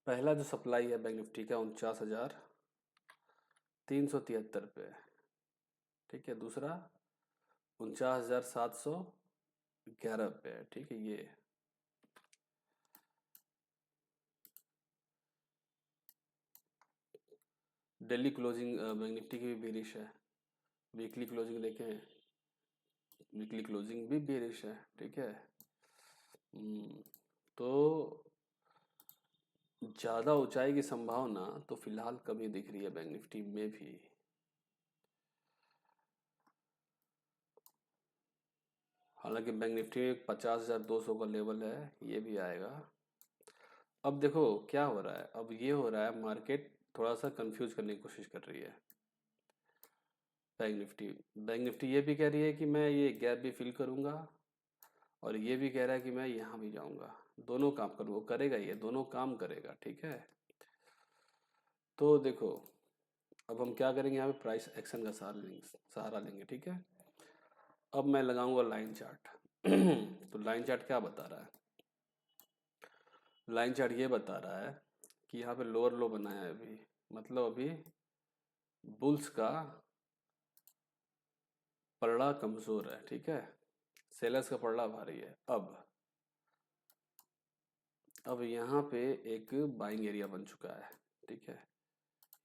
पहला जो सप्लाई है बैंक निफ्टी का 49,373 पे, ठीक है, दूसरा 49,711 पे, ठीक है, ये डेली क्लोजिंग बैंक निफ्टी की भी बेरिश है, वीकली क्लोजिंग देखें, वीकली क्लोजिंग भी बेरिश है, ठीक है। तो ज़्यादा ऊंचाई की संभावना तो फिलहाल कमी दिख रही है बैंक निफ्टी में भी। हालांकि बैंक निफ्टी में 50,200 का लेवल है, ये भी आएगा। अब देखो क्या हो रहा है, अब ये हो रहा है मार्केट थोड़ा सा कंफ्यूज करने की कोशिश कर रही है। बैंक निफ्टी ये भी कह रही है कि मैं ये गैप भी फिल करूंगा, और ये भी कह रहा है कि मैं यहाँ भी जाऊंगा। दोनों काम करूँ, वो करेगा, ये दोनों काम करेगा, ठीक है। तो देखो अब हम क्या करेंगे, यहाँ पे प्राइस एक्शन का सहारा लेंगे, ठीक है। अब मैं लगाऊंगा लाइन चार्ट। तो लाइन चार्ट क्या बता रहा है, लाइन चार्ट ये बता रहा है कि यहाँ पे लोअर लो बनाया है अभी, मतलब अभी बुल्स का पलड़ा कमजोर है, ठीक है। सेलर्स का पलड़ा भारी है। अब यहाँ पे एक बाइंग एरिया बन चुका है, ठीक है।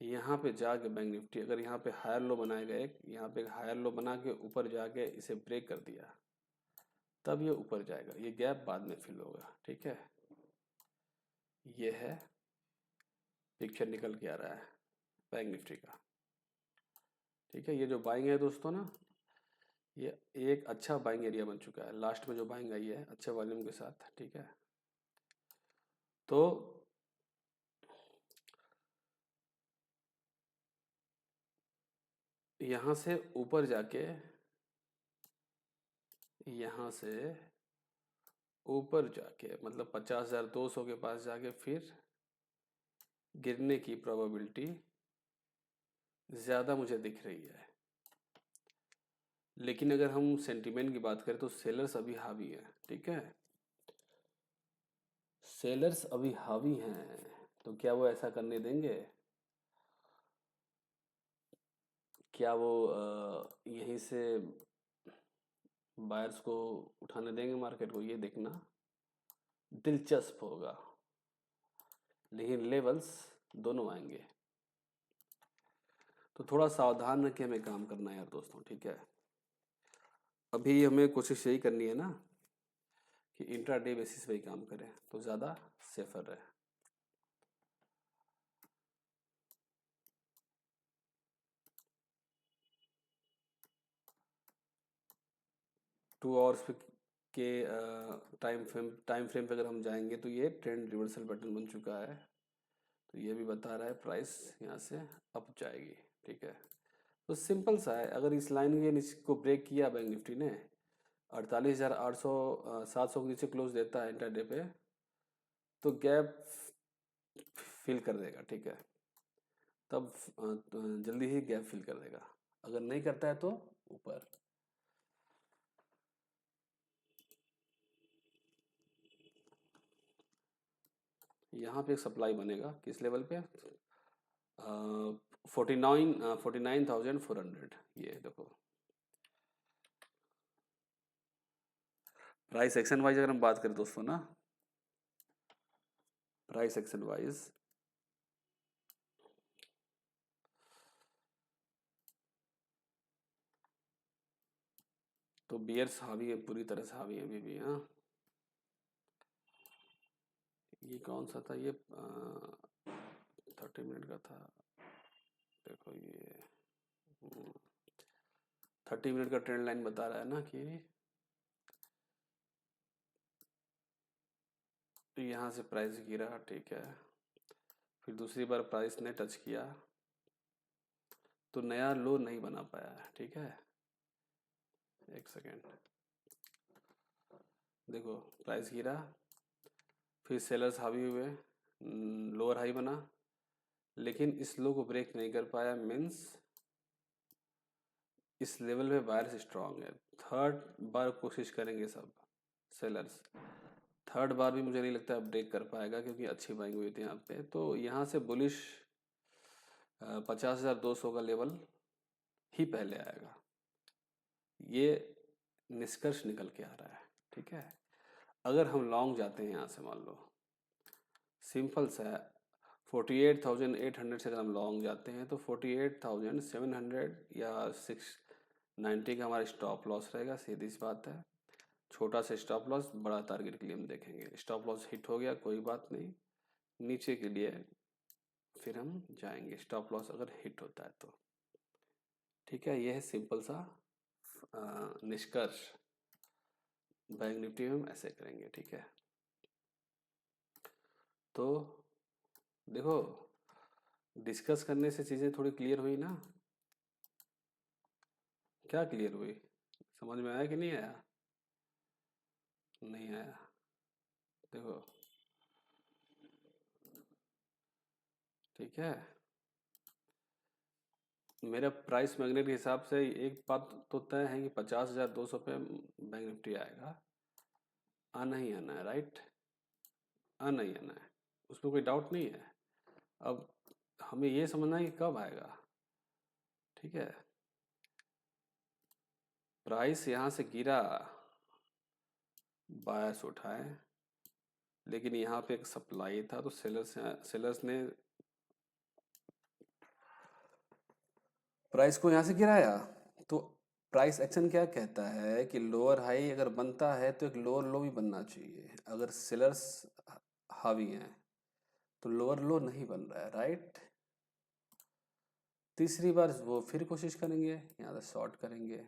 यहाँ पे जाके बैंक निफ्टी अगर यहाँ पे हायर लो बनाएगा, एक यहाँ पे एक हायर लो बना के ऊपर जाके इसे ब्रेक कर दिया, तब ये ऊपर जाएगा। ये गैप बाद में फिल होगा, ठीक है। ये है पिक्चर निकल के आ रहा है बैंक निफ्टी का, ठीक है। ये जो बाइंग है दोस्तों ना, ये एक अच्छा बाइंग एरिया बन चुका है। लास्ट में जो बाइंग आई है अच्छे वॉल्यूम के साथ, ठीक है। तो यहाँ से ऊपर जाके, यहाँ से ऊपर जाके मतलब 50,200 के पास जाके फिर गिरने की प्रोबेबिलिटी ज़्यादा मुझे दिख रही है। लेकिन अगर हम सेंटीमेंट की बात करें तो सेलर्स अभी हावी हैं, ठीक है। सेलर्स अभी हावी हैं, तो क्या वो ऐसा करने देंगे? क्या वो यहीं से बायर्स को उठाने देंगे मार्केट को? ये देखना दिलचस्प होगा। लेकिन लेवल्स दोनों आएंगे, तो थोड़ा सावधान रह के हमें काम करना है यार दोस्तों, ठीक है। अभी हमें कोशिश यही करनी है ना कि इंट्राडे बेसिस पे ही काम करें, तो ज़्यादा सेफर रहे। 2 आवर्स के टाइम फ्रेम पे अगर हम जाएंगे तो ये ट्रेंड रिवर्सल पैटर्न बन चुका है। तो ये भी बता रहा है प्राइस यहाँ से अप जाएगी, ठीक है। तो सिंपल सा है, अगर इस लाइन के नीचे को ब्रेक किया बैंक निफ्टी ने 48,800 700 के नीचे क्लोज देता है इंटरडे पे, तो गैप फिल कर देगा, ठीक है। तब जल्दी ही गैप फिल कर देगा। अगर नहीं करता है तो ऊपर। यहाँ पे एक सप्लाई बनेगा किस लेवल पे, 49,400। ये देखो प्राइस एक्शन वाइज अगर हम बात करें दोस्तों ना, प्राइस एक्शन वाइज तो बियर्स हावी है, पूरी तरह से हावी है अभी भी। हाँ, ये कौन सा था, ये 30 मिनट का था। देखो ये 30 मिनट का ट्रेंड लाइन बता रहा है ना कि यहाँ से प्राइस गिरा, ठीक है। फिर दूसरी बार प्राइस ने टच किया तो नया लो नहीं बना पाया है, ठीक है। एक सेकेंड, देखो प्राइस गिरा, फिर सेलर्स हावी हुए, लोअर हाई बना, लेकिन इस लो को ब्रेक नहीं कर पाया। मीन्स इस लेवल पे बायर्स स्ट्रांग है। थर्ड बार कोशिश करेंगे सब सेलर्स, थर्ड बार भी मुझे नहीं लगता ब्रेक कर पाएगा, क्योंकि अच्छी बाइंग हुई थी यहाँ पे। तो यहाँ से बुलिश 50,200 का लेवल ही पहले आएगा, ये निष्कर्ष निकल के आ रहा है, ठीक है। अगर हम लॉन्ग जाते हैं यहाँ से, मान लो सिंपल सा है, 48,800 से अगर हम लॉन्ग जाते हैं तो 48,700 या 690 का हमारा स्टॉप लॉस रहेगा। सीधी सी बात है, छोटा सा स्टॉप लॉस, बड़ा टारगेट के लिए हम देखेंगे। स्टॉप लॉस हिट हो गया कोई बात नहीं, नीचे के लिए फिर हम जाएंगे स्टॉप लॉस अगर हिट होता है तो। ठीक है, यह है सिंपल सा निष्कर्ष। बैंक निफ्टी में हम ऐसे करेंगे। ठीक है, तो देखो डिस्कस करने से चीज़ें थोड़ी क्लियर हुई ना? क्या क्लियर हुई? समझ में आया कि नहीं आया? नहीं आया? देखो, ठीक है, मेरा प्राइस मैग्नेट के हिसाब से एक बात तो तय है कि 50,200 पे बैंक निफ्टी आएगा। आना ही आना है, राइट? आना ही आना है, उसमें कोई डाउट नहीं है। अब हमें ये समझना है कि कब आएगा। ठीक है, प्राइस यहाँ से गिरा, बायस उठाए, लेकिन यहाँ पे एक सप्लाई था तो सेलर्स ने प्राइस को यहाँ से गिराया। तो प्राइस एक्शन क्या कहता है कि लोअर हाई अगर बनता है तो एक लोअर लो भी बनना चाहिए। अगर सेलर्स हावी हैं तो लोअर लो नहीं बन रहा है, राइट? तीसरी बार वो फिर कोशिश करेंगे, यहाँ से शॉर्ट करेंगे।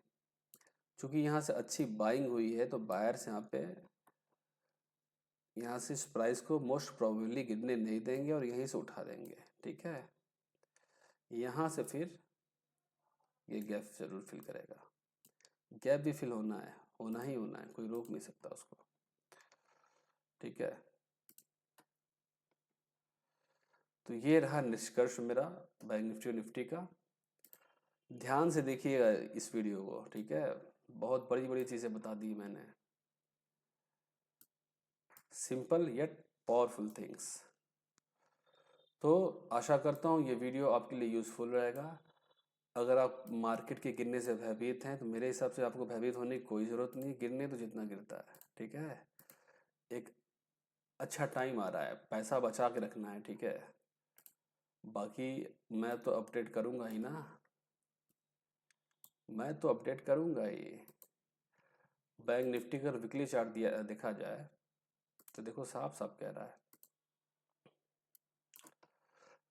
चूंकि यहाँ से अच्छी बाइंग हुई है तो बायर्स यहाँ से इस प्राइस को मोस्ट प्रोबेबली गिरने नहीं देंगे और यहीं से उठा देंगे। ठीक है, यहाँ से फिर ये गैप जरूर फिल करेगा। गैप भी फिल होना है, होना ही होना है, कोई रोक नहीं सकता उसको। ठीक है, तो ये रहा निष्कर्ष मेरा बैंक निफ्टी और निफ्टी का। ध्यान से देखिएगा इस वीडियो को। ठीक है, बहुत बड़ी बड़ी चीज़ें बता दी मैंने, सिंपल येट पावरफुल थिंग्स। तो आशा करता हूँ ये वीडियो आपके लिए यूज़फुल रहेगा। अगर आप मार्केट के गिरने से भयभीत हैं तो मेरे हिसाब से आपको भयभीत होने की कोई ज़रूरत नहीं, गिरने तो जितना गिरता है। ठीक है, एक अच्छा टाइम आ रहा है, पैसा बचा के रखना है। ठीक है, बाकी मैं तो अपडेट करूँगा ही ना, मैं तो अपडेट करूँगा ही। बैंक निफ्टी का वीकली चार्ट दिया देखा जाए तो देखो साफ साफ कह रहा है,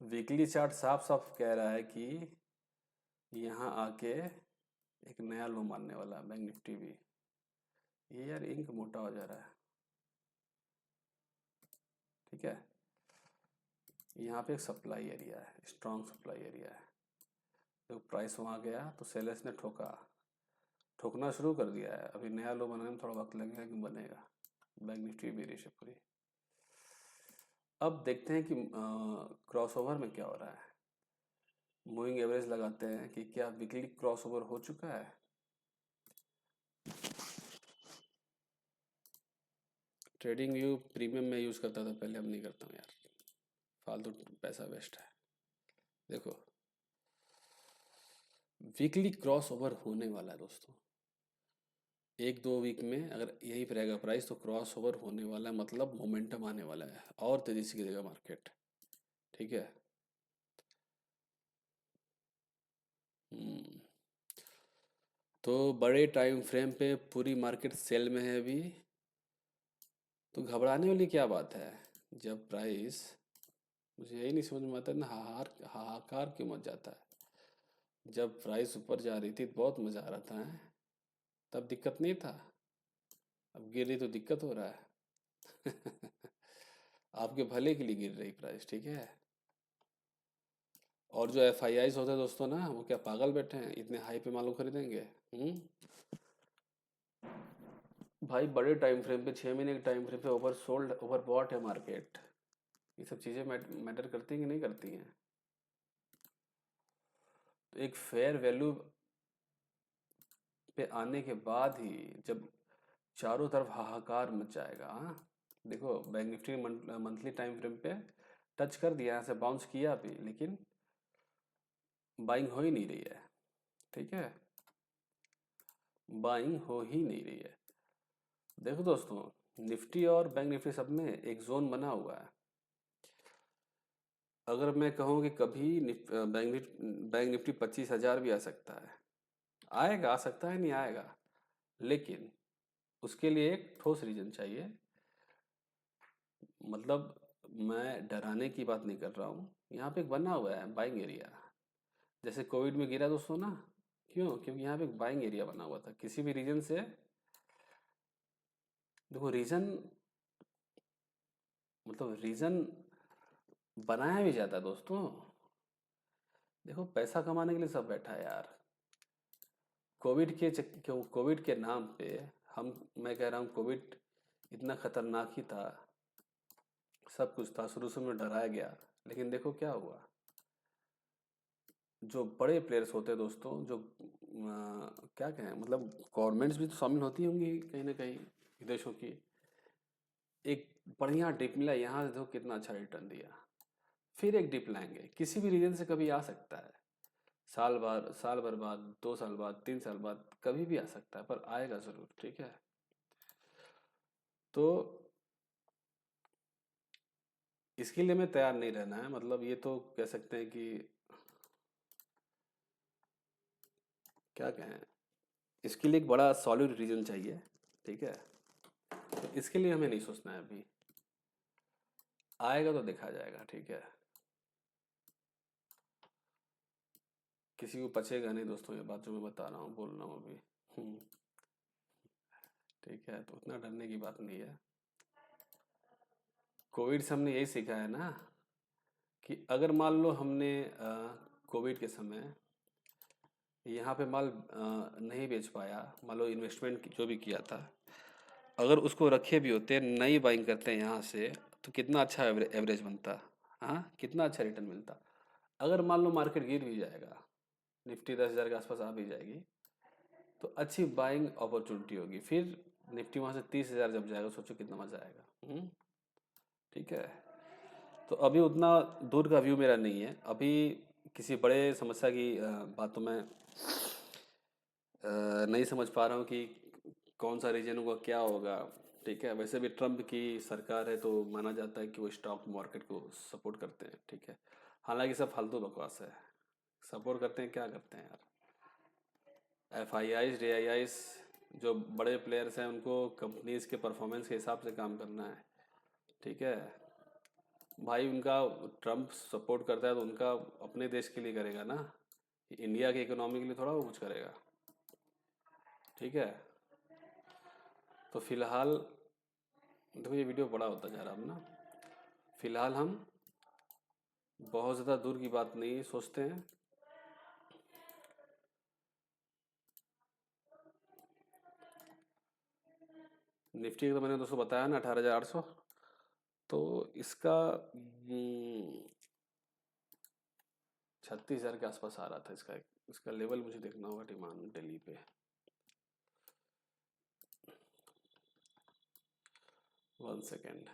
वीकली चार्ट साफ साफ कह रहा है कि यहाँ आके एक नया लो मारने वाला है बैंक निफ्टी भी। ये यार इंक मोटा हो जा रहा है। ठीक है, यहाँ पे एक सप्लाई एरिया है, स्ट्रॉन्ग सप्लाई एरिया है। तो प्राइस वहाँ गया तो सेलर्स ने ठोकना शुरू कर दिया है। अभी नया लो बनाने में थोड़ा वक्त लगेगा कि बनेगा। बैंक निफ्टी भी रिशेप हुई। अब देखते हैं कि क्रॉसओवर में क्या हो रहा है। मूविंग एवरेज लगाते हैं कि क्या वीकली क्रॉसओवर हो चुका है। ट्रेडिंग व्यू प्रीमियम में यूज़ करता था पहले, अब नहीं करता हूँ यार, फालतू पैसा वेस्ट है। देखो वीकली क्रॉस ओवर होने वाला है दोस्तों, एक दो वीक में अगर यहीं पर रहेगा प्राइस तो क्रॉस ओवर होने वाला है, मतलब मोमेंटम आने वाला है और तेज़ी से गिरेगा मार्केट। ठीक है, हम्म, तो बड़े टाइम फ्रेम पे पूरी मार्केट सेल में है अभी, तो घबराने वाली क्या बात है। जब प्राइस, मुझे यही नहीं समझ में आता ना, हाहाकार क्यों मच जाता है। जब प्राइस ऊपर जा रही थी तो बहुत मज़ा आ रहा था, है? तब दिक्कत नहीं था, अब गिर रही तो दिक्कत हो रहा है। आपके भले के लिए गिर रही प्राइस। ठीक है, और जो एफ आई आईज होते हैं दोस्तों ना, वो क्या पागल बैठे हैं इतने हाई पे मालूम खरीदेंगे? भाई बड़े टाइम फ्रेम पे, 6 महीने के टाइम फ्रेम पे ओवर सोल्ड ओवर बॉट है मार्केट। ये सब चीज़ें मैटर करती हैं कि नहीं करती हैं? तो एक फेयर वैल्यू पे आने के बाद ही जब चारों तरफ हाहाकार मच जाएगा। हाँ, देखो bank Nifty monthly time frame पे टच कर दिया, यहाँ से बाउंस किया भी, लेकिन बाइंग हो ही नहीं रही है। ठीक है, बाइंग हो ही नहीं रही है। देखो दोस्तों, निफ्टी और बैंक निफ्टी सब में एक जोन बना हुआ है। अगर मैं कहूँ कि कभी बैंक निफ्टी 25,000 भी आ सकता है, आएगा, आ सकता है नहीं आएगा, लेकिन उसके लिए एक ठोस रीजन चाहिए। मतलब मैं डराने की बात नहीं कर रहा हूँ। यहाँ पे एक बना हुआ है बाइंग एरिया। जैसे कोविड में गिरा दोस्तों ना, क्यों? क्योंकि यहाँ पे एक बाइंग एरिया बना हुआ था किसी भी रीजन से। देखो रीजन, मतलब रीजन बनाया भी जाता है दोस्तों। देखो पैसा कमाने के लिए सब बैठा है यार। कोविड के नाम पे हम, मैं कह रहा हूँ कोविड इतना खतरनाक ही था, सब कुछ था, शुरू शुरू में डराया गया, लेकिन देखो क्या हुआ। जो बड़े प्लेयर्स होते हैं दोस्तों, जो क्या कहें, मतलब गवर्नमेंट्स भी तो शामिल होती होंगी कहीं ना कहीं विदेशों की, एक बढ़िया डिप मिला यहाँ से, देखो कितना अच्छा रिटर्न दिया। फिर एक डिप लाएंगे, किसी भी रीजन से कभी आ सकता है, साल भर बाद, 2 साल बाद, 3 साल बाद, कभी भी आ सकता है, पर आएगा जरूर, ठीक है। तो इसके लिए हमें तैयार नहीं रहना है, मतलब ये तो कह सकते हैं कि क्या कहें, इसके लिए एक बड़ा सॉलिड रीजन चाहिए, ठीक है। तो इसके लिए हमें नहीं सोचना है अभी, आएगा तो देखा जाएगा, ठीक है। किसी को पचेगा नहीं दोस्तों ये बात जो मैं बता रहा हूँ, बोल रहा हूँ अभी। ठीक है, तो उतना डरने की बात नहीं है। कोविड से हमने यही सीखा है ना, कि अगर मान लो हमने कोविड के समय यहाँ पे माल नहीं बेच पाया, मान लो इन्वेस्टमेंट जो भी किया था, अगर उसको रखे भी होते, नई बाइंग करते हैं यहाँ से, तो कितना अच्छा एवरेज बनता, हाँ कितना अच्छा रिटर्न मिलता। अगर मान लो मार्केट गिर भी जाएगा, निफ्टी 10,000 के आसपास आ भी जाएगी, तो अच्छी बाइंग अपॉर्चुनिटी होगी। फिर निफ्टी वहाँ से 30,000 जब जाएगा, सोचो कितना मजा आएगा। ठीक है। तो अभी उतना दूर का व्यू मेरा नहीं है, अभी किसी बड़े समस्या की बातों में नहीं समझ पा रहा हूँ कि कौन सा रीजन होगा, क्या होगा। ठीक है, वैसे भी ट्रम्प की सरकार है, तो माना जाता है कि वो स्टॉक मार्केट को सपोर्ट करते हैं, ठीक है। हालांकि सब फालतू बकवास है, सपोर्ट करते हैं क्या करते हैं यार। F I eyes, D I eyes, जो बड़े प्लेयर्स हैं, उनको कंपनीज के परफॉर्मेंस के हिसाब से काम करना है, ठीक है भाई। उनका ट्रम्प सपोर्ट करता है तो उनका अपने देश के लिए करेगा ना, इंडिया की इकोनॉमी के लिए थोड़ा वो कुछ करेगा, ठीक है। तो फिलहाल देखो ये वीडियो बड़ा होता जा रहा है अब ना, फिलहाल हम बहुत ज़्यादा दूर की बात नहीं सोचते हैं। निफ्टी का तो मैंने दोस्तों बताया ना 18,800, तो इसका 36,000 के आसपास आ रहा था। इसका इसका लेवल मुझे देखना होगा, डिमांड दिल्ली पे। 1 सेकेंड।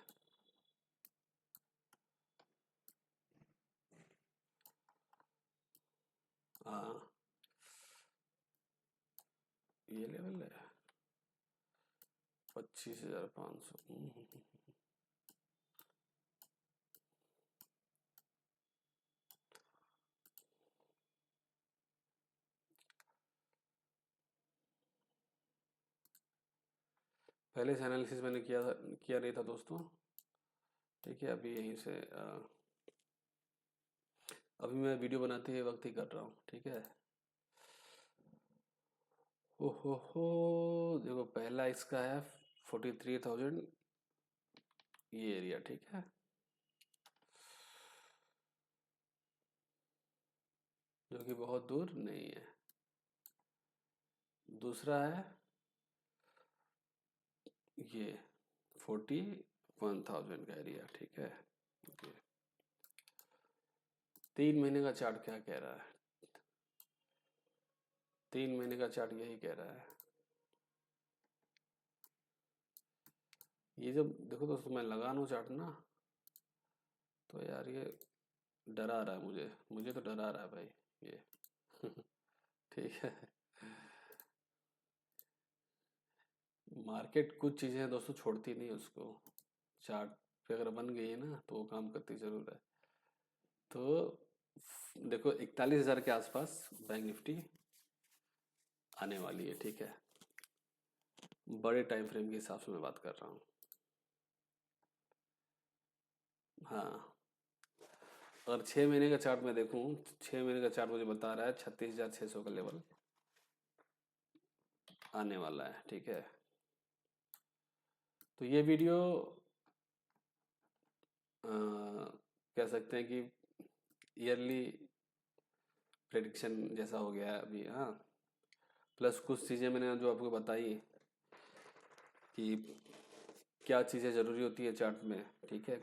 हाँ ये लेवल है 25,500। पहले से एनालिसिस मैंने किया नहीं था दोस्तों, ठीक है। अभी यहीं से अभी मैं वीडियो बनाते हुए वक्त ही कर रहा हूँ, ठीक है। ओहो, देखो पहला इसका है 43,000, ये एरिया, ठीक है। जो कि बहुत दूर नहीं है। दूसरा है ये 41,000 का एरिया, ठीक है। ये 3 महीने का चार्ट क्या कह रहा है, 3 महीने का चार्ट यही कह रहा है। ये जब देखो दोस्तों मैं लगा लूँ चार्ट ना, तो यार ये डरा रहा है मुझे, मुझे तो डरा रहा है भाई ये। ठीक है। मार्केट कुछ चीज़ें हैं दोस्तों, छोड़ती नहीं उसको। चार्ट पे अगर बन गई है ना, तो वो काम करती ज़रूर है। तो देखो 41,000 के आसपास बैंक निफ्टी आने वाली है, ठीक है। बड़े टाइम फ्रेम के हिसाब से मैं बात कर रहा हूँ। हाँ, और 6 महीने का चार्ट मैं देखूं, 6 महीने का चार्ट मुझे बता रहा है 36,600 का लेवल आने वाला है। ठीक है, तो ये वीडियो कह सकते हैं कि ईयरली प्रेडिक्शन जैसा हो गया है अभी। हाँ, प्लस कुछ चीज़ें मैंने जो आपको बताई कि क्या चीज़ें ज़रूरी होती है चार्ट में। ठीक है,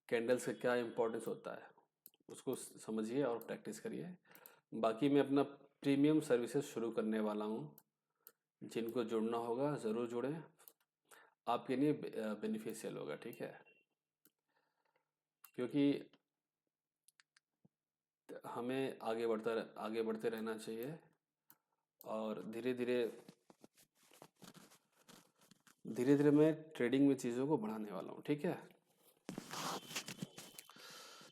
कैंडल्स का क्या इम्पोर्टेंस होता है उसको समझिए और प्रैक्टिस करिए। बाकी मैं अपना प्रीमियम सर्विसेज शुरू करने वाला हूँ, जिनको जुड़ना होगा ज़रूर जुड़ें, आपके लिए बेनिफिशियल होगा। ठीक है, क्योंकि हमें आगे बढ़ते रहना चाहिए, और धीरे धीरे मैं ट्रेडिंग में चीज़ों को बढ़ाने वाला हूँ। ठीक है,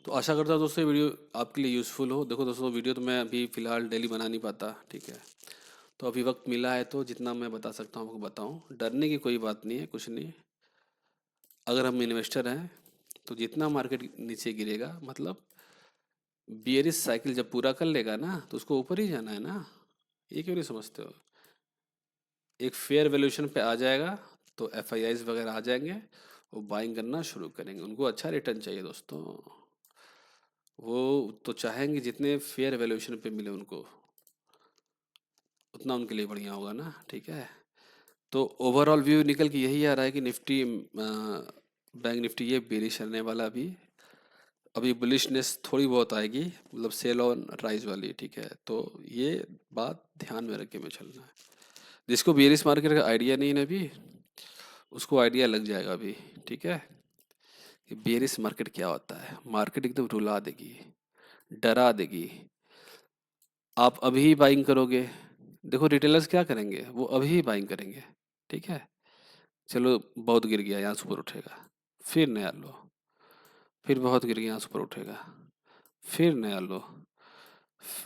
तो आशा करता हूँ दोस्तों ये वीडियो आपके लिए यूज़फुल हो। देखो दोस्तों, वीडियो तो मैं अभी फ़िलहाल डेली बना नहीं पाता। ठीक है, तो अभी वक्त मिला है तो जितना मैं बता सकता हूँ आपको बताऊँ। डरने की कोई बात नहीं है, कुछ नहीं। अगर हम इन्वेस्टर हैं तो जितना मार्केट नीचे गिरेगा, मतलब बियरिश साइकिल जब पूरा कर लेगा ना, तो उसको ऊपर ही जाना है ना। ये क्यों नहीं समझते हो? एक फेयर वैल्यूएशन पे आ जाएगा तो एफआईआईज वगैरह आ जाएंगे, वो बाइंग करना शुरू करेंगे। उनको अच्छा रिटर्न चाहिए दोस्तों, वो तो चाहेंगे जितने फेयर वैल्यूएशन पे मिले उनको, उतना उनके लिए बढ़िया होगा ना। ठीक है, तो ओवरऑल व्यू निकल के यही आ रहा है कि निफ्टी, बैंक निफ्टी ये बेरिश रहने वाला अभी बुलिशनेस थोड़ी बहुत आएगी, मतलब सेल ऑन राइज वाली। ठीक है, तो ये बात ध्यान में रख के में चलना है। जिसको बेरिश मार्केट का आइडिया नहीं है ना अभी, उसको आइडिया लग जाएगा अभी। ठीक है, कि बेरिश मार्केट क्या होता है। मार्केट एकदम रुला देगी, डरा देगी। आप अभी ही बाइंग करोगे, देखो रिटेलर्स क्या करेंगे, वो अभी ही बाइंग करेंगे। ठीक है, चलो बहुत गिर गया, यहाँ से ऊपर उठेगा, फिर नया लो, फिर बहुत गिर गया, यहाँ से ऊपर उठेगा, फिर नया लो,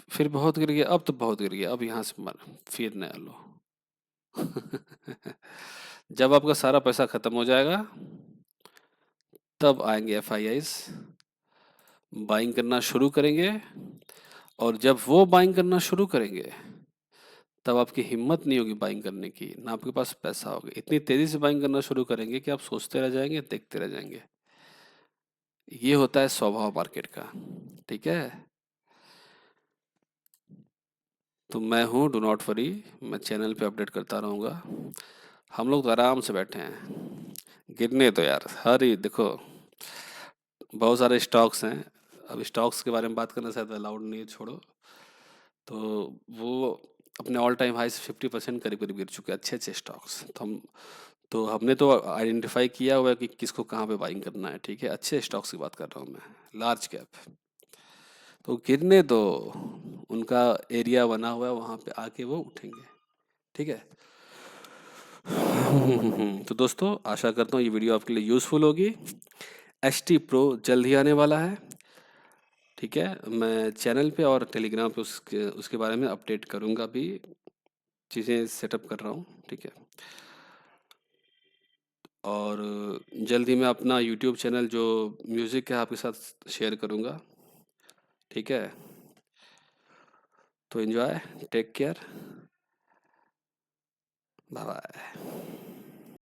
फिर बहुत गिर गया, अब तो बहुत गिर गया, अब यहाँ से मर, फिर नया लो। जब आपका सारा पैसा खत्म हो जाएगा, तब आएंगे एफआईआईज, बाइंग करना शुरू करेंगे। और जब वो बाइंग करना शुरू करेंगे, तब आपकी हिम्मत नहीं होगी बाइंग करने की, ना आपके पास पैसा होगा। इतनी तेजी से बाइंग करना शुरू करेंगे कि आप सोचते रह जाएंगे, देखते रह जाएंगे। ये होता है स्वभाव मार्केट का। ठीक है, तो मैं हूँ डू नॉट वरी, मैं चैनल पे अपडेट करता रहूँगा। हम लोग तो आराम से बैठे हैं, गिरने तो यार हर ही देखो, बहुत सारे स्टॉक्स हैं। अब स्टॉक्स के बारे में बात करना शायद अलाउड नहीं है, छोड़ो। तो वो अपने ऑल टाइम हाई से 50% करीब करीब गिर चुके हैं, अच्छे अच्छे स्टॉक्स। तो हमने तो आइडेंटिफाई किया हुआ है कि किसको कहाँ पे बाइंग करना है। ठीक है, अच्छे स्टॉक्स की बात कर रहा हूँ मैं, लार्ज कैप। तो गिरने दो, उनका एरिया बना हुआ है, वहाँ पे आके वो उठेंगे। ठीक है। तो दोस्तों, आशा करता हूँ ये वीडियो आपके लिए यूज़फुल होगी। HT Pro जल्द ही आने वाला है। ठीक है, मैं चैनल पे और टेलीग्राम पे उसके उसके बारे में अपडेट करूँगा। अभी चीज़ें सेटअप कर रहा हूँ। ठीक है, और जल्द ही मैं अपना यूट्यूब चैनल जो म्यूज़िक है आपके साथ शेयर करूँगा। ठीक है, तो enjoy, take care, bye bye.